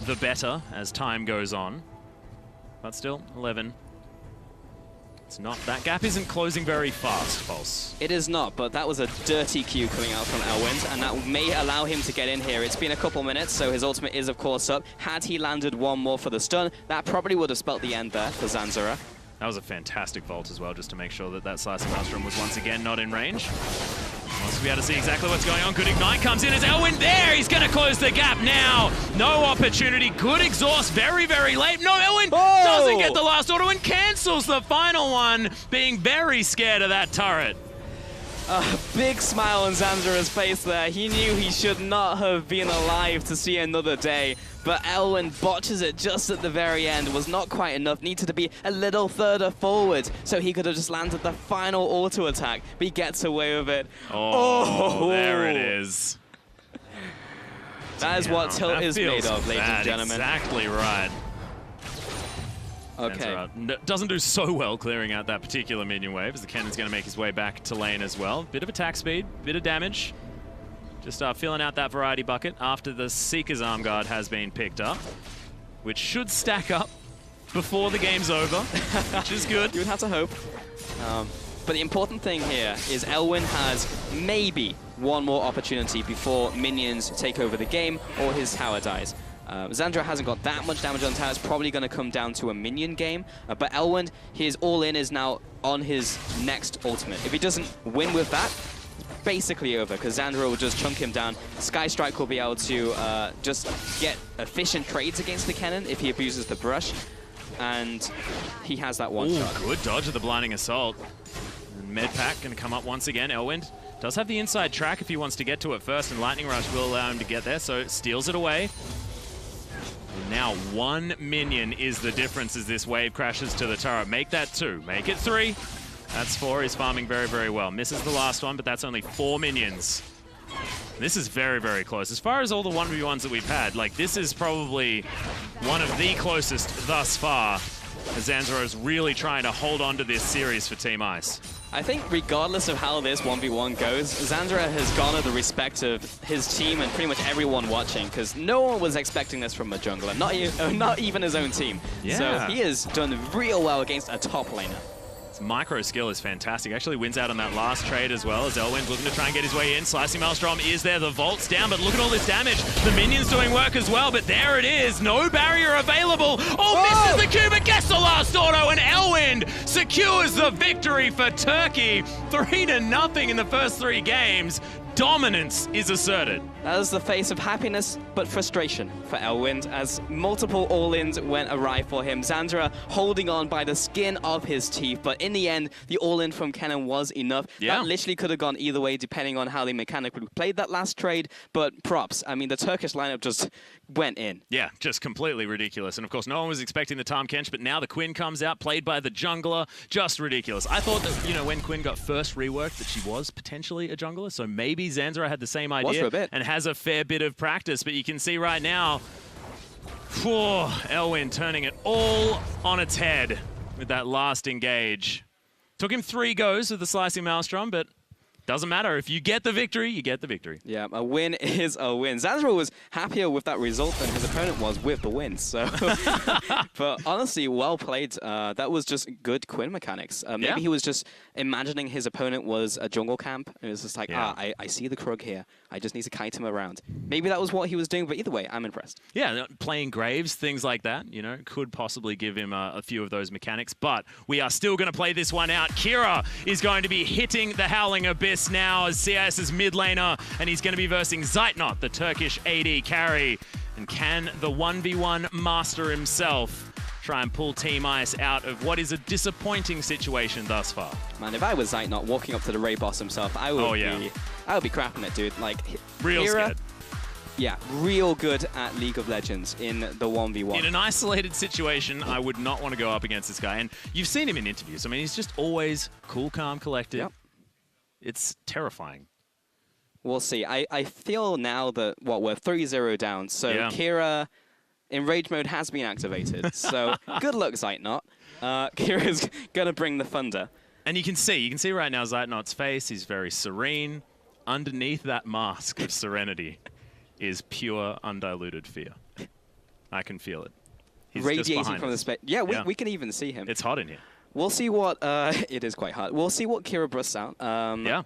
the better as time goes on. But still, 11. It's not, that gap isn't closing very fast, Pulse. It is not, but that was a dirty Q coming out from Elwin, and that may allow him to get in here. It's been a couple minutes, so his ultimate is, of course, up. Had he landed one more for the stun, that probably would have spelt the end there for Zanzara. That was a fantastic vault as well, just to make sure that that Slicing Maelstrom was once again not in range. Wants to be able to see exactly what's going on. Good ignite comes in as Elwin there. He's going to close the gap now. No opportunity. Good exhaust very, very late. No, Elwin doesn't get the last auto and cancels the final one, being very scared of that turret. A big smile on Zanzara's face there. He knew he should not have been alive to see another day, but Elwin botches it just at the very end. Was not quite enough. Needed to be a little further forward so he could have just landed the final auto attack, but he gets away with it. Oh, there it is. That is what Tilt is made of, ladies and gentlemen. Exactly right. Okay. Doesn't do so well clearing out that particular minion wave, as the Kennen's going to make his way back to lane as well. Bit of attack speed, bit of damage. Just filling out that variety bucket after the Seeker's Arm Guard has been picked up, which should stack up before the game's over, which is good. You would have to hope. But the important thing here is Elwin has maybe one more opportunity before minions take over the game or his tower dies. Zanzara hasn't got that much damage on tower. It's probably going to come down to a minion game. But Elwin, his all-in is now on his next ultimate. If he doesn't win with that, basically over, because Zanzara will just chunk him down. Sky Strike will be able to just get efficient trades against the Kennen if he abuses the brush. And he has that one shot. Good dodge of the blinding assault. And Medpack going to come up once again. Elwin does have the inside track if he wants to get to it first, and Lightning Rush will allow him to get there, so steals it away. Now 1 minion is the difference as this wave crashes to the turret. Make that 2. Make it 3. That's 4. He's farming very, very well. Misses the last one, but that's only 4 minions. This is very, very close. As far as all the 1v1s that we've had, like, this is probably one of the closest thus far. Zanzaro is really trying to hold on to this series for Team Ice. I think regardless of how this 1v1 goes, Zanzaro has garnered the respect of his team and pretty much everyone watching, because no one was expecting this from a jungler, not even his own team. Yeah. So he has done real well against a top laner. His micro skill is fantastic. Actually wins out on that last trade as well, as Elwind's looking to try and get his way in. Slicing Maelstrom is there, the Vault's down, but look at all this damage. The minions doing work as well, but there it is. No barrier available. Oh, misses the Q, but gets the last auto, and Elwind secures the victory for Turkey. 3-0 in the first 3 games. Dominance is asserted. That was the face of happiness, but frustration for Elwind, as multiple all-ins went awry for him. Zanzaro holding on by the skin of his teeth, but in the end, the all-in from Kennen was enough. Yeah. That literally could have gone either way, depending on how they mechanically played that last trade, but props. I mean, the Turkish lineup just went in. Yeah, just completely ridiculous. And of course, no one was expecting the Tahm Kench, but now the Quinn comes out, played by the jungler. Just ridiculous. I thought that, you know, when Quinn got first reworked, that she was potentially a jungler, so maybe Zanzaro had the same idea. Was for a bit. And has a fair bit of practice, but you can see right now, Elwin turning it all on its head with that last engage. Took him 3 goes with the Slicing Maelstrom, but doesn't matter. If you get the victory, you get the victory. Yeah, a win is a win. Zanzaro was happier with that result than his opponent was with the win. So, but honestly, well played. That was just good Quinn mechanics. Maybe he was just imagining his opponent was a jungle camp. And it was just like, I see the Krug here. I just need to kite him around. Maybe that was what he was doing, but either way, I'm impressed. Yeah, playing Graves, things like that, you know, could possibly give him a few of those mechanics, but we are still going to play this one out. Kira is going to be hitting the Howling Abyss now as CIS's mid laner, and he's going to be versing Zeitnot, the Turkish AD carry. And can the 1v1 master himself try and pull Team Ice out of what is a disappointing situation thus far? Man, if I was Zeitnot walking up to the Raid boss himself, I would be crapping it, dude. Like, real Kira, scared. Yeah, real good at League of Legends in the 1v1. In an isolated situation, I would not want to go up against this guy. And you've seen him in interviews. I mean, he's just always cool, calm, collected. Yep. It's terrifying. We'll see. I feel now that, we're 3-0 down, so Kira in Rage mode has been activated. So good luck, Zeitnot. Kira's going to bring the thunder. And you can see right now Zeitnot's face. He's very serene. Underneath that mask of serenity is pure, undiluted fear. I can feel it. He's radiating from the space. Yeah, we can even see him. It's hot in here. We'll see what, it is quite hot. We'll see what Kira busts out.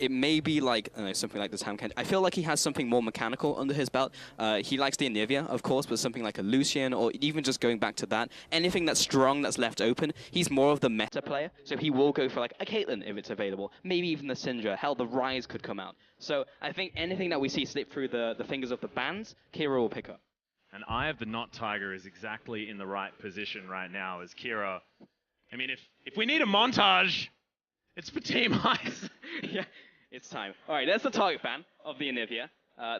It may be like, I don't know, something like the Tahm Kench. I feel like he has something more mechanical under his belt. He likes the Anivia, of course, but something like a Lucian, or even just going back to that. Anything that's strong, that's left open, he's more of the meta player, so he will go for like a Caitlyn if it's available. Maybe even the Syndra. Hell, the Ryze could come out. So I think anything that we see slip through the fingers of the bands, Kira will pick up. And Eye of the Not Tiger is exactly in the right position right now as Kira. I mean, if we need a montage, it's for Team Ice. Yeah, it's time. All right, there's the target ban of the Anivia.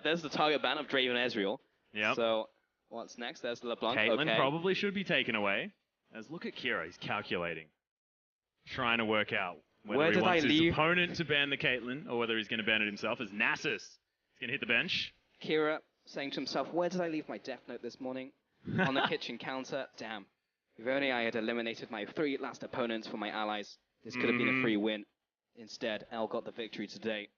There's the target ban of Draven Ezreal. Yep. So what's next? There's the LeBlanc. Caitlyn probably should be taken away. As look at Kira, he's calculating. Trying to work out whether he wants his opponent to ban the Caitlyn or whether he's going to ban it himself as Nasus is going to hit the bench. Kira saying to himself, where did I leave my Death Note this morning? On the kitchen counter. Damn. If only I had eliminated my 3 last opponents for my allies, this could have been a free win. Instead, El got the victory today.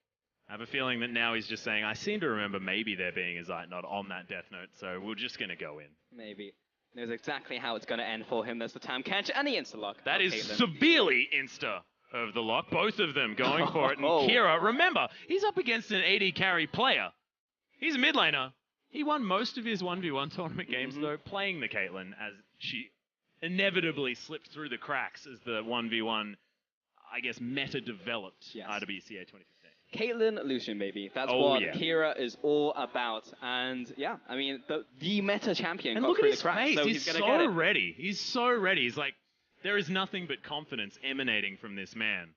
I have a feeling that now he's just saying, I seem to remember maybe there being a Zeitnot on that Death Note, so we're just going to go in. Maybe. Knows exactly how it's going to end for him. There's the Tahm Kench and the insta-lock. That is severely insta of the lock. Both of them going for it. And Kira, remember, he's up against an AD carry player. He's a mid laner. He won most of his 1v1 tournament games, though, playing the Caitlyn as she inevitably slipped through the cracks as the 1v1, I guess, meta developed IWC 2015. Caitlyn, Lucian, maybe. That's what Kira is all about. And yeah, I mean, the meta champion got through the cracks. So he's so ready. He's so ready. He's like, there is nothing but confidence emanating from this man.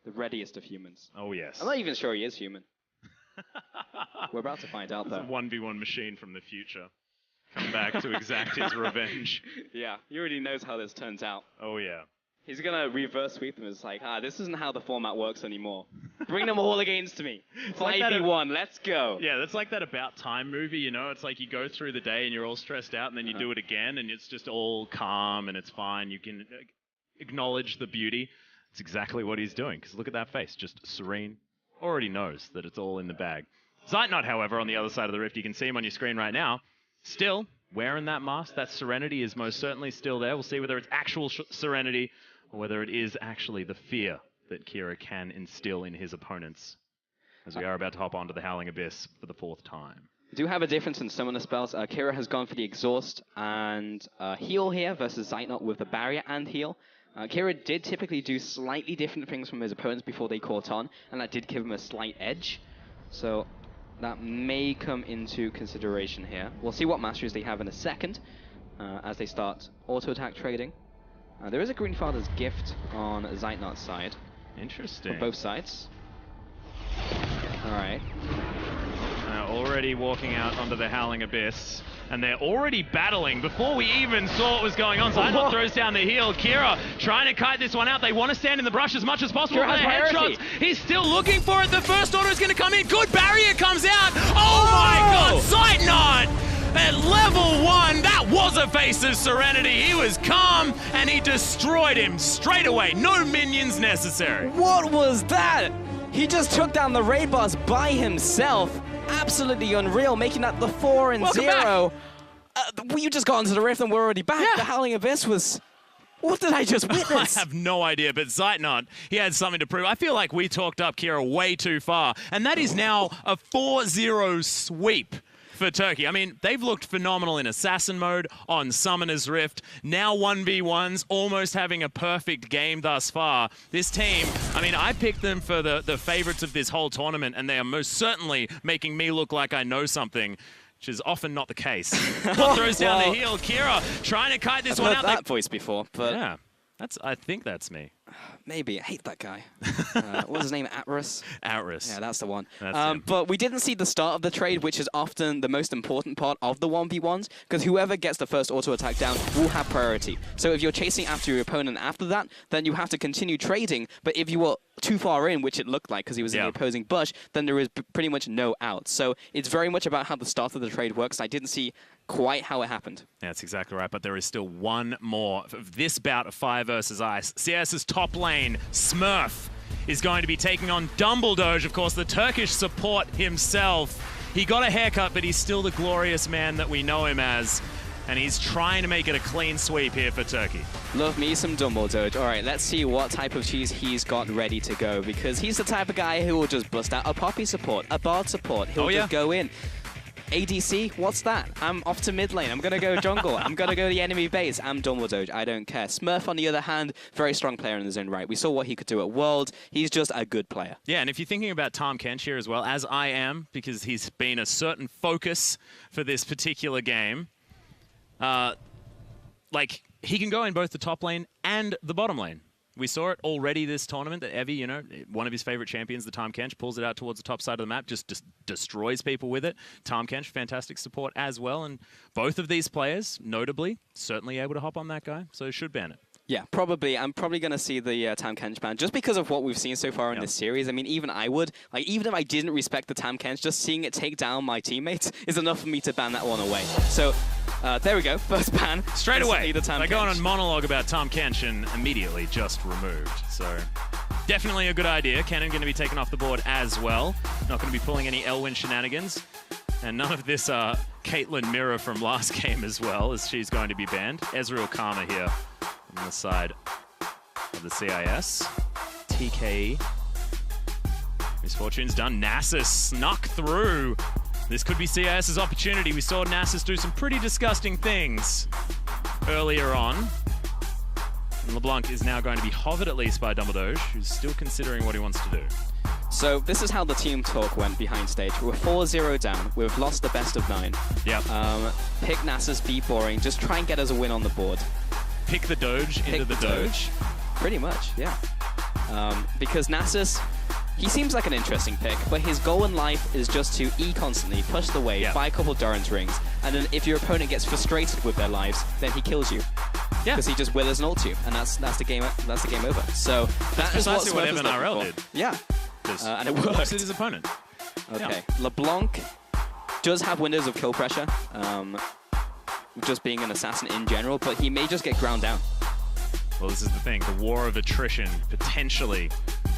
The readiest of humans. Oh, yes. I'm not even sure he is human. We're about to find out, though. It's a 1v1 machine from the future. come back to exact his revenge. Yeah, he already knows how this turns out. Oh, yeah. He's gonna reverse sweep them. It's like, this isn't how the format works anymore. Bring them all against me. 5v1, let's go. Yeah, that's like that About Time movie, you know? It's like you go through the day and you're all stressed out, and then you do it again, and it's just all calm and it's fine. You can acknowledge the beauty. It's exactly what he's doing, because look at that face, just serene. Already knows that it's all in the bag. Zeitnot, however, on the other side of the rift, you can see him on your screen right now, still wearing that mask. That serenity is most certainly still there. We'll see whether it's actual serenity or whether it is actually the fear that Kira can instill in his opponents, as we are about to hop onto the Howling Abyss for the 4th time. Do have a difference in summoner spells. Kira has gone for the exhaust and heal here versus Zeitnot with the barrier and heal. Kira did typically do slightly different things from his opponents before they caught on, and that did give him a slight edge. So that may come into consideration here. We'll see what masteries they have in a second as they start auto-attack trading. There is a Greenfather's Gift on Zeitnot's side. Interesting. On both sides. Alright. Already walking out onto the Howling Abyss. And they're already battling before we even saw what was going on. Zeitnot throws down the heel. Kira trying to kite this one out. They want to stand in the brush as much as possible for the headshots. He's still looking for it. The first order is going to come in. Good barrier comes out. Oh my god, Zeitnot! At level 1, that was a face of serenity. He was calm and he destroyed him straight away. No minions necessary. What was that? He just took down the raid boss by himself. Absolutely unreal, making that the 4 and 0. You just got into the rift and we're already back. Yeah. The Howling Abyss was... What did I just witness? I have no idea, but Zeitnot, he had something to prove. I feel like we talked up Kira way too far, and that is now a 4-0 sweep for Turkey. I mean, they've looked phenomenal in Assassin mode, on Summoner's Rift, now 1v1s, almost having a perfect game thus far. This team, I mean, I picked them for the favorites of this whole tournament, and they are most certainly making me look like I know something, which is often not the case. Throws down the heel. Kira trying to kite this one out. I've heard that voice before, but... Yeah, I think that's me. Maybe. I hate that guy. What was his name? Atris? Atris. Yeah, that's the one. That's but we didn't see the start of the trade, which is often the most important part of the 1v1s, because whoever gets the first auto attack down will have priority. So if you're chasing after your opponent after that, then you have to continue trading. But if you were too far in, which it looked like because he was in the opposing bush, then there is pretty much no out. So it's very much about how the start of the trade works. I didn't see quite how it happened. Yeah, that's exactly right, but there is still one more of this bout of fire versus ice. CS's top lane, Smurf, is going to be taking on Dumbledore, of course, the Turkish support himself. He got a haircut, but he's still the glorious man that we know him as, and he's trying to make it a clean sweep here for Turkey. Love me some Dumbledore. All right, let's see what type of cheese he's got ready to go, because he's the type of guy who will just bust out a Poppy support, a Bard support. He'll just go in. ADC, what's that? I'm off to mid lane. I'm going to go jungle. I'm going to go to the enemy base. I'm Dumbledore. I don't care. Smurf, on the other hand, very strong player in his own right. We saw what he could do at Worlds. He's just a good player. Yeah, and if you're thinking about Tahm Kench here as well, as I am, because he's been a certain focus for this particular game, like, he can go in both the top lane and the bottom lane. We saw it already this tournament that Evie, you know, one of his favorite champions, the Tahm Kench, pulls it out towards the top side of the map, just destroys people with it. Tahm Kench, fantastic support as well. And both of these players, notably, certainly able to hop on that guy, so should ban it. Yeah, probably. I'm probably going to see the Tahm Kench ban just because of what we've seen so far in this series. I mean, even I would. Like, even if I didn't respect the Tahm Kench, just seeing it take down my teammates is enough for me to ban that one away. So, there we go. First ban. Straight away. They go on a monologue about Tahm Kench and immediately just removed. So, definitely a good idea. Cannon going to be taken off the board as well. Not going to be pulling any Elwyn shenanigans. And none of this Caitlyn Mirror from last game as well, as she's going to be banned. Ezreal Karma here on the side of the CIS. TKE. Misfortune's done. Nasus snuck through. This could be CIS's opportunity. We saw Nasus do some pretty disgusting things earlier on. And LeBlanc is now going to be hovered at least by Dumbledore, who's still considering what he wants to do. So this is how the team talk went behind stage. We're 4-0 down. We've lost the best of 9. Yeah. Pick Nasus, be boring. Just try and get us a win on the board. Pick the Doge into the Doge. Pretty much, yeah. Because Nasus, He seems like an interesting pick, but his goal in life is just to E constantly, push the wave, buy a couple of Doran's rings, and then if your opponent gets frustrated with their lives, then he kills you. Yeah. Because he just withers and ults you, and that's the game over. So That's precisely what Evan RL did. Yeah. And it Looks worked. at his opponent. Okay. LeBlanc does have windows of kill pressure, just being an assassin in general, but he may just get ground down. Well, this is the thing. The war of attrition potentially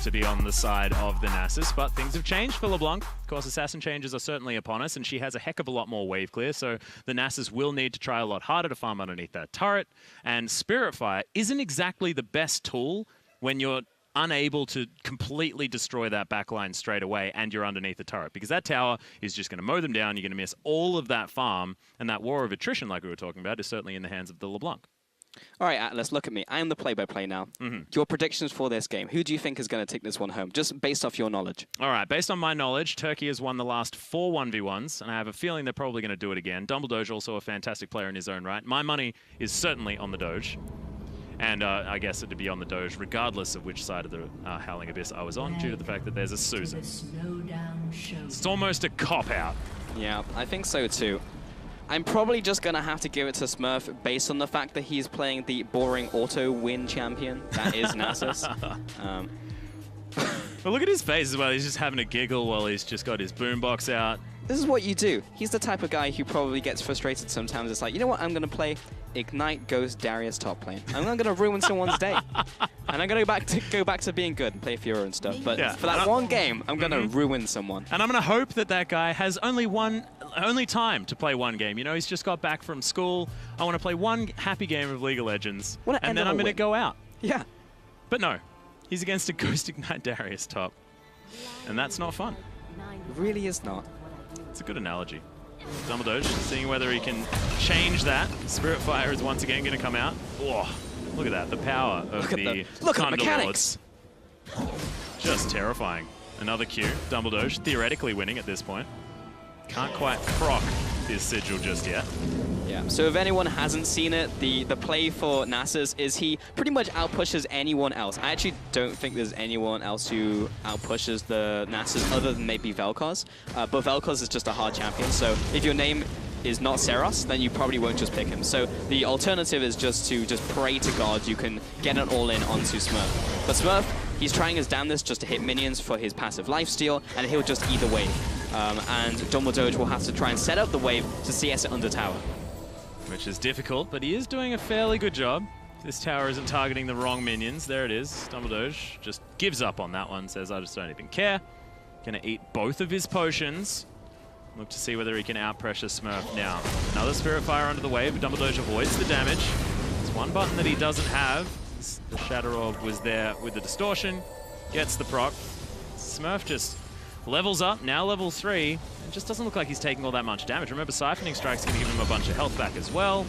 to be on the side of the Nasus, but things have changed for LeBlanc. Of course, assassin changes are certainly upon us, and she has a heck of a lot more wave clear, so the Nasus will need to try a lot harder to farm underneath that turret, and Spirit Fire isn't exactly the best tool when you're unable to completely destroy that backline straight away and you're underneath the turret, because that tower is just going to mow them down. You're going to miss all of that farm, and that war of attrition, like we were talking about, is certainly in the hands of the LeBlanc. All right, Atlas, look at me. I am the play-by-play now. Your predictions for this game. Who do you think is going to take this one home, just based off your knowledge? All right, based on my knowledge, Turkey has won the last 4 1v1s, and I have a feeling they're probably going to do it again. Dumbledoge, also a fantastic player in his own right. My money is certainly on the Doge. And I guess it'd be on the Doge regardless of which side of the Howling Abyss I was on, due to the fact that there's a Susan. It's almost a cop-out. Yeah, I think so too. I'm probably just going to have to give it to Smurf based on the fact that he's playing the boring auto-win champion. That is Nasus. But look at his face as well. He's just having a giggle while he's just got his boombox out. This is what you do. He's the type of guy who probably gets frustrated sometimes. It's like, you know what, I'm going to play Ignite Ghost Darius top lane. I'm not going to ruin someone's day. And I'm going to go back to being good and play Fiora and stuff. But for that one game, I'm going to ruin someone. And I'm going to hope that that guy has only time to play one game. You know, he's just got back from school. I want to play one happy game of League of Legends, and then I'm going to go out. Yeah. But no, he's against a Ghost Ignite Darius top. And that's not fun. It really is not. It's a good analogy. Dumbledoge seeing whether he can change that. Spirit Fire is once again going to come out. Oh, look at that. The power of the mechanics. Just terrifying. Another Q. Dumbledoge theoretically winning at this point. Can't quite proc his sigil just yet. Yeah, so if anyone hasn't seen it, the play for Nasus is he pretty much outpushes anyone else. I actually don't think there's anyone else who outpushes the Nasus other than maybe Vel'Koz. But Vel'Koz is just a hard champion, so if your name is not Seros, then you probably won't just pick him. So the alternative is just to pray to God you can get an all-in onto Smurf. But Smurf, he's trying his damnedest just to hit minions for his passive lifesteal, and he'll just either wave. And Dumbledoge will have to try and set up the wave to CS it under tower. Which is difficult, but he is doing a fairly good job. This tower isn't targeting the wrong minions. There it is. Dumbledoge just gives up on that one, says, I just don't even care. Gonna eat both of his potions. Look to see whether he can out-pressure Smurf now. Another Spirit Fire under the wave, but Dumbledoge avoids the damage. There's one button that he doesn't have. The Shadow Orb was there with the distortion. Gets the proc. Smurf just levels up, now level 3. It just doesn't look like he's taking all that much damage. Remember, Siphoning Strike's going to give him a bunch of health back as well.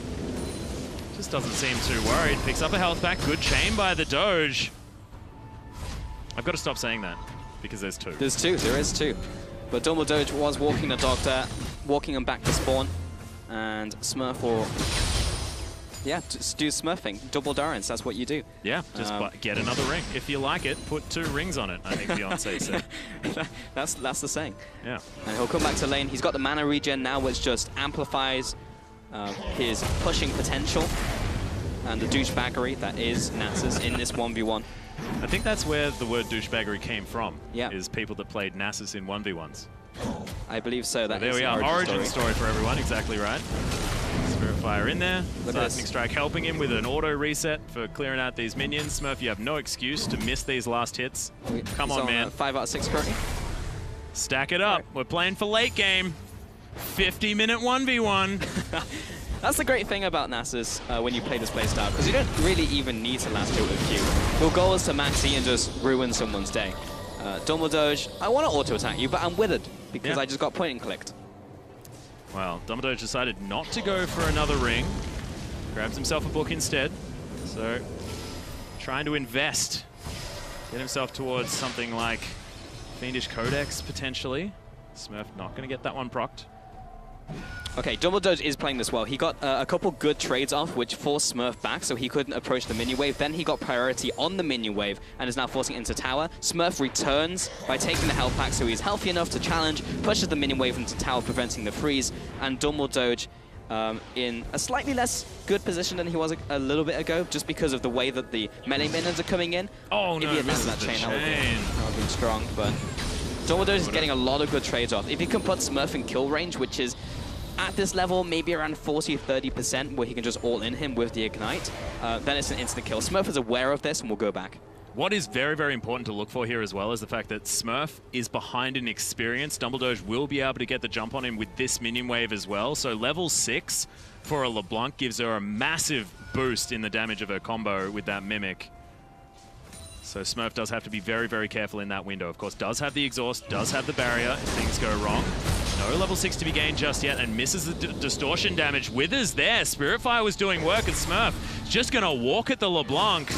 Just doesn't seem too worried. Picks up a health back. Good chain by the Doge. I've got to stop saying that, because there's 2. There's 2, there is 2. But Dumbledoge was walking the Doctor, walking him back to spawn. And Smurf will, yeah, just do Smurfing. Double Durance, that's what you do. Yeah, just get another ring. If you like it, put 2 rings on it, I think Beyonce said. That's the saying. Yeah. And he'll come back to lane. He's got the mana regen now, which just amplifies his pushing potential. And the douchebaggery that is Nasus in this 1v1. I think that's where the word douchebaggery came from. Yeah. Is people that played Nasus in 1v1s. I believe so. That there we are. Origin story for everyone. Exactly right. Spirit Fire in there. Siphoning Strike helping him with an auto reset for clearing out these minions. Smurf, you have no excuse to miss these last hits. Come on, man. 5 out of 6 currently. Stack it up. Right. We're playing for late game. 50-minute 1v1. That's the great thing about Nasus when you play this playstyle, because you don't really even need to last hit with Q. Your goal is to max E and just ruin someone's day. Dumbledoge, I want to auto-attack you, but I'm withered, because I just got point and clicked. Well, Dumbledoge decided not to go for another ring. Grabs himself a book instead. So, trying to invest. Get himself towards something like Fiendish Codex, potentially. Smurf not going to get that one procced. Okay, Double Doge is playing this well. He got a couple good trades off, which forced Smurf back, so he couldn't approach the minion wave. Then he got priority on the minion wave and is now forcing it into tower. Smurf returns by taking the health pack, so he's healthy enough to challenge, pushes the minion wave into tower, preventing the freeze. And Double Doge in a slightly less good position than he was a little bit ago, just because of the way that the melee minions are coming in. Oh if no, he had landed that chain, that would have been strong, but Double Doge is getting a lot of good trades off. If he can put Smurf in kill range, which is at this level, maybe around 40-30%, where he can just all-in him with the Ignite, then it's an instant kill. Smurf is aware of this and will go back. What is very, very important to look for here as well is the fact that Smurf is behind in experience. Dumbledoge will be able to get the jump on him with this minion wave as well. So level 6 for a LeBlanc gives her a massive boost in the damage of her combo with that Mimic. So Smurf does have to be very, very careful in that window. Of course, does have the exhaust, does have the barrier if things go wrong. No level 6 to be gained just yet, and misses the distortion damage. Withers there. Spiritfire was doing work, and Smurf just going to walk at the LeBlanc.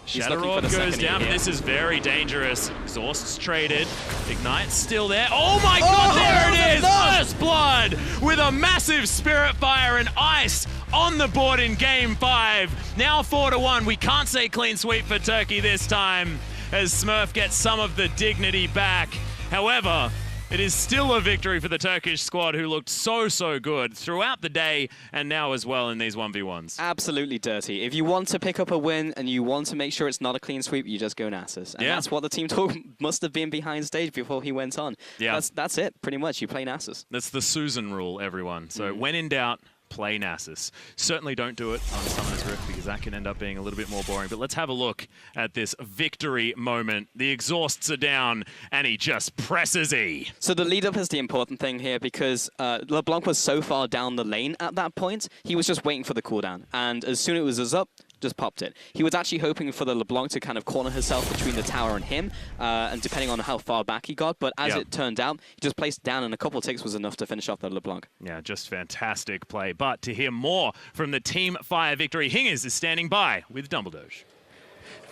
Shadow Rod goes down, but this is very dangerous. Exhaust's traded. Ignite's still there. Oh my god, there it is! First Blood with a massive Spiritfire and Ice on the board in Game 5. Now 4-1. We can't say clean sweep for Turkey this time, as Smurf gets some of the dignity back. However, it is still a victory for the Turkish squad, who looked so, so good throughout the day and now as well in these 1v1s. Absolutely dirty. If you want to pick up a win and you want to make sure it's not a clean sweep, you just go Nasus. And that's what the team talk must have been behind stage before he went on. Yeah. That's it, pretty much. You play Nasus. That's the Susan rule, everyone. So when in doubt, play Nasus. Certainly don't do it on Summoner's Rift, because that can end up being a little bit more boring. But let's have a look at this victory moment. The exhausts are down, and he just presses E. So the lead up is the important thing here, because LeBlanc was so far down the lane at that point, he was just waiting for the cooldown. And as soon as it was up, just popped it. He was actually hoping for the LeBlanc to kind of corner herself between the tower and him, and depending on how far back he got. But as it turned out, he just placed it down, and a couple of ticks was enough to finish off the LeBlanc. Yeah, just fantastic play. But to hear more from the Team Fire victory, Hingers is standing by with Dumbledoge.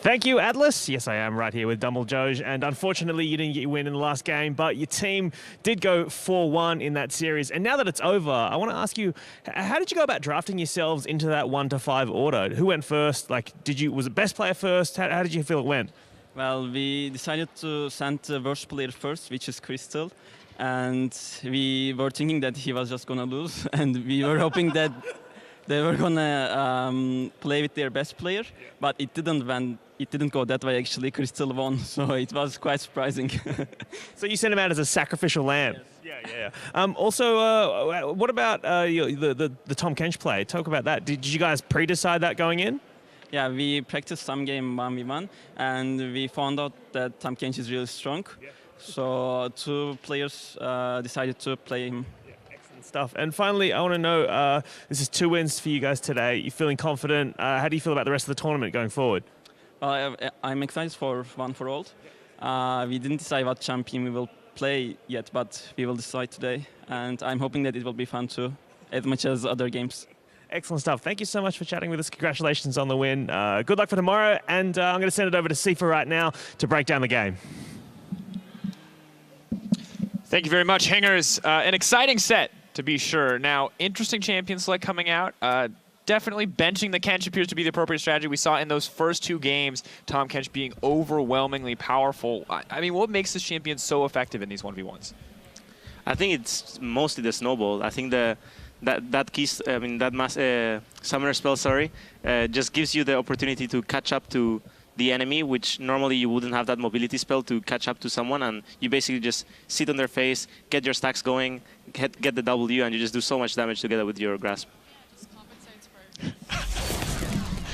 Thank you, Atlas. Yes, I am right here with Dumbledoge, and unfortunately you didn't get your win in the last game, but your team did go 4-1 in that series. And now that it's over, I want to ask you, how did you go about drafting yourselves into that 1 to 5 order? Who went first? Like, was it best player first? How did you feel it went? Well, we decided to send the worst player first, which is Crystal. And we were thinking that he was just going to lose. And we were hoping that they were going to play with their best player. But it didn't go that way, actually. Crystal won, so it was quite surprising. So you sent him out as a sacrificial lamb? Yes. Yeah. Also, what about the Tom Kench play? Talk about that. Did you guys pre-decide that going in? Yeah, we practiced some game 1v1, and we found out that Tom Kench is really strong. Yeah. So 2 players decided to play him. Yeah, excellent stuff. And finally, I want to know, this is 2 wins for you guys today. You're feeling confident. How do you feel about the rest of the tournament going forward? I'm excited for One for All. We didn't decide what champion we will play yet, but we will decide today. And I'm hoping that it will be fun too, as much as other games. Excellent stuff. Thank you so much for chatting with us. Congratulations on the win. Good luck for tomorrow. And I'm going to send it over to Sifa right now to break down the game. Thank you very much, Hingers. An exciting set, to be sure. Now, interesting champion select coming out. Definitely benching the Kench appears to be the appropriate strategy. We saw in those first 2 games, Tom Kench being overwhelmingly powerful. I mean, what makes this champion so effective in these 1v1s? I think it's mostly the snowball. I think that summoner spell, just gives you the opportunity to catch up to the enemy, which normally you wouldn't have that mobility spell to catch up to someone, and you basically just sit on their face, get your stacks going, get the W, and you just do so much damage together with your grasp.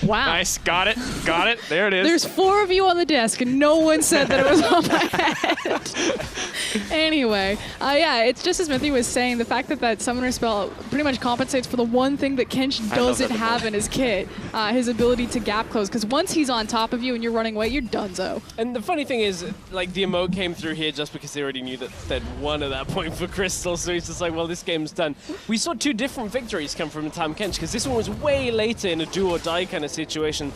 Wow. Nice. Got it. Got it. There it is. There's 4 of you on the desk, and no one said that it was on my head. Anyway, yeah, it's just as Smithy was saying, the fact that that summoner spell pretty much compensates for the one thing that Kench doesn't have in his kit, his ability to gap close. Because once he's on top of you and you're running away, you're donezo. And the funny thing is, like, the emote came through here just because they already knew that they'd won at that point for Crystal, so he's just like, well, this game's done. We saw 2 different victories come from Tom Kench, because this one was way later in a do or die kind of situation.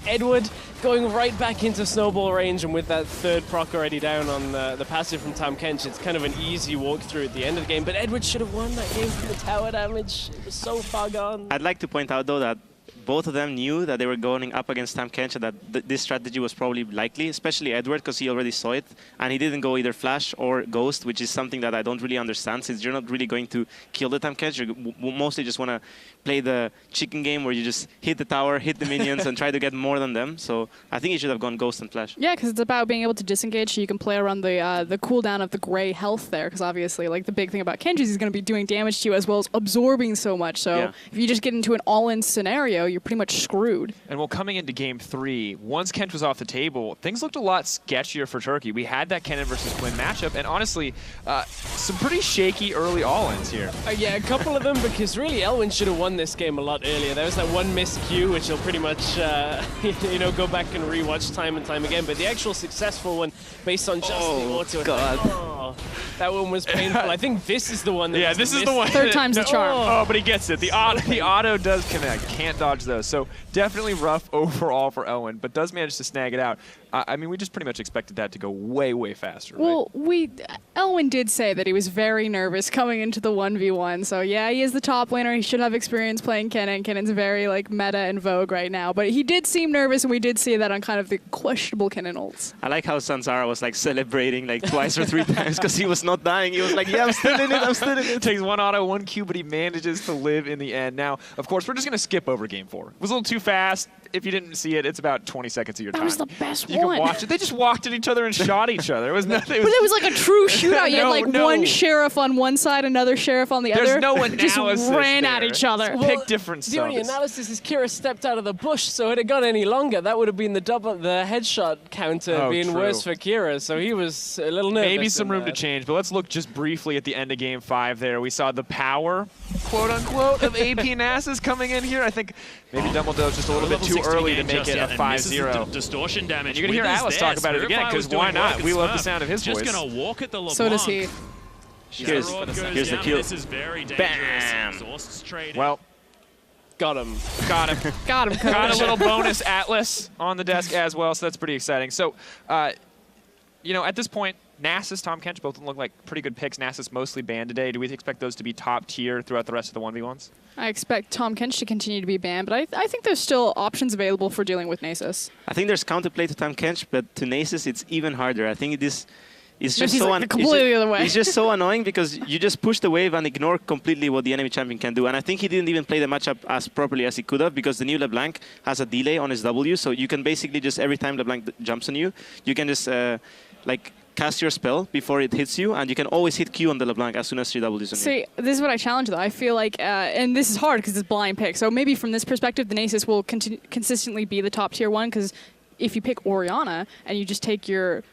Edward going right back into snowball range, and with that third proc already down on the passive from Tahm Kench, it's kind of an easy walkthrough at the end of the game. But Edward should have won that game from the tower damage. It was so far gone. I'd like to point out, though, that both of them knew that they were going up against Tahm Kench, that this strategy was probably likely, especially Edward, because he already saw it, and he didn't go either Flash or Ghost, which is something that I don't really understand, since you're not really going to kill the Tahm Kench. You mostly just want to play the chicken game where you just hit the tower, hit the minions, and try to get more than them. So I think he should have gone Ghost and Flash. Yeah, because it's about being able to disengage so you can play around the cooldown of the gray health there, because obviously, like, the big thing about Kench is he's going to be doing damage to you as well as absorbing so much. So if you just get into an all-in scenario, you're pretty much screwed. And well, coming into game 3, once Kench was off the table, things looked a lot sketchier for Turkey. We had that Kennen versus Quinn matchup, and honestly, some pretty shaky early all-ins here. Yeah, a couple of them, because really Elwin should have won this game a lot earlier. There was that one missed Q, which he'll pretty much, you know, go back and rewatch time and time again. But the actual successful one, based on just the auto attack, that one was painful. I think this is the one that yeah, this is the one. Third time's the charm. Oh, but he gets it. The auto does connect. Can't dodge those. So definitely rough overall for Elwin, but does manage to snag it out. I mean, we just pretty much expected that to go way, way faster. Well, Elwin did say that he was very nervous coming into the 1v1. So yeah, he is the top laner. He should have experience playing Kennen. Kennen's very like meta and vogue right now, but he did seem nervous, and we did see that on kind of the questionable Kennen ults. I like how Sansara was like celebrating like twice or 3 times because he was not dying. He was like, yeah, I'm still in it, I'm still in it. Takes 1 auto, 1 Q, but he manages to live in the end. Now, of course, we're just going to skip over game 4. It was a little too fast. If you didn't see it, it's about 20 seconds of your time. That was the best one. You can watch it. They just walked at each other and shot each other. It was nothing. But it was like a true shootout. You had like one sheriff on one side, another sheriff on the other. There's no analysis. Just ran at each other. Well, pick different The only analysis is Kira stepped out of the bush, so had it gone any longer, that would have been the headshot counter being worse for Kira. So he was a little nervous. Maybe some room to change, but let's look just briefly at the end of game 5 there. We saw the power, quote unquote, of AP Nasus coming in here. I think maybe Dumbledore's just a little bit too early to make it a 5-0. Distortion damage. You're going to hear Atlas talk about it again, because why not? We love the sound of his voice. Just going to walk at the LeBlanc. So does he. Here's the kill. This is very dangerous. Bam! Exhausts trading. Well, got him. Got him. Got him. Got a little bonus Atlas on the desk as well, so that's pretty exciting. So, you know, at this point, Nasus, Tahm Kench both look like pretty good picks. Nasus mostly banned today. Do we expect those to be top tier throughout the rest of the 1v1s? I expect Tahm Kench to continue to be banned, but I think there's still options available for dealing with Nasus. I think there's counterplay to Tahm Kench, but to Nasus it's even harder. I think this is just so like completely the other way. It's just so annoying because you just push the wave and ignore completely what the enemy champion can do. And I think he didn't even play the matchup as properly as he could have, because the new LeBlanc has a delay on his W, so you can basically just every time LeBlanc jumps on you, you can just like cast your spell before it hits you, and you can always hit Q on the LeBlanc as soon as 3 Ws on you. See, this is what I challenge, though. I feel like, and this is hard because it's blind pick, so maybe from this perspective, the Nasus will consistently be the top tier one, because if you pick Orianna and you just take your...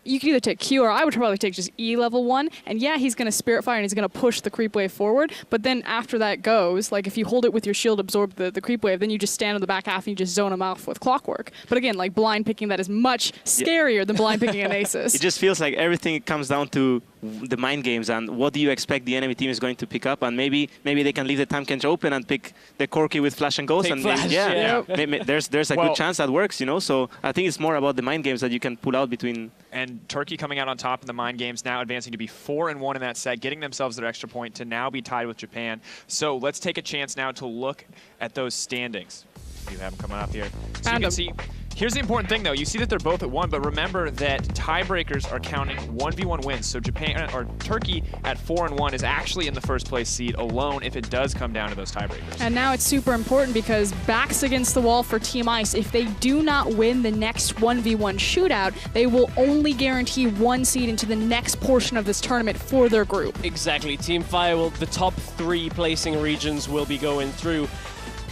you could either take Q, or I would probably take just E level 1, and yeah, he's going to Spirit Fire and he's going to push the creep wave forward, but then after that goes, like if you hold it with your shield, absorb the creep wave, then you just stand on the back half and you just zone him out with Clockwork. But again, like blind picking, that is much scarier than blind picking an Nasus. It just feels like everything comes down to the mind games and what do you expect the enemy team is going to pick up, and maybe they can leave the Tahm Kench open and pick the Corki with Flash and Ghost, take and Flash, there's a good chance that works, you know. So I think it's more about the mind games that you can pull out between. And Turkey coming out on top in the mind games, now advancing to be 4-1 in that set, getting themselves their extra point to now be tied with Japan. So let's take a chance now to look at those standings. You have them coming up here. So you can see, here's the important thing though. You see that they're both at 1, but remember that tiebreakers are counting 1v1 wins. So Japan or Turkey at 4-1 is actually in the first place seed alone if it does come down to those tiebreakers. And now it's super important because backs against the wall for Team Ice. If they do not win the next 1v1 shootout, they will only guarantee 1 seed into the next portion of this tournament for their group. Exactly. Team Fire will, the top 3 placing regions will be going through.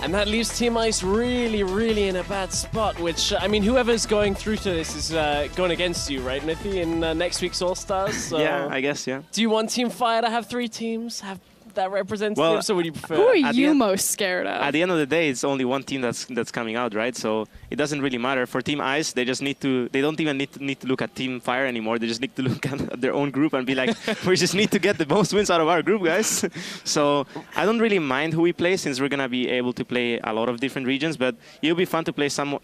And that leaves Team Ice really, really in a bad spot, which, I mean, whoever's going through to this is going against you, right, Mithy, in next week's All-Stars? So yeah, I guess, yeah. Do you want Team Fire to have 3 teams? Have that representative, Well, so would you prefer? Who are At the you end- most scared of? At the end of the day, it's only one team that's coming out, right? So it doesn't really matter. For Team Ice, they just need to. They don't even need to look at Team Fire anymore. They just need to look at their own group and be like, we just need to get the most wins out of our group, guys. So I don't really mind who we play, since we're gonna be able to play a lot of different regions. But it'll be fun to play some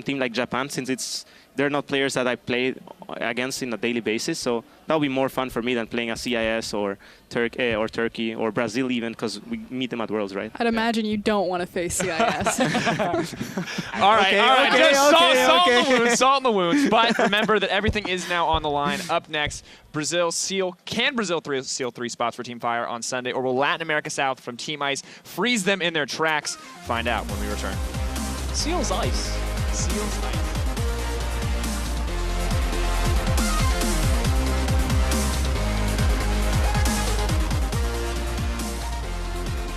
team like Japan, since they're not players that I play against on a daily basis. So that'll be more fun for me than playing a CIS or Turkey or Brazil even, because we meet them at Worlds, right? I'd imagine you don't want to face CIS. All right, Okay, just salt okay. in the wounds, salt in the wounds. But remember that everything is now on the line. Up next, can Brazil seal 3 spots for Team Fire on Sunday, or will Latin America South from Team Ice freeze them in their tracks? Find out when we return. Seal's ice. Seal's ice.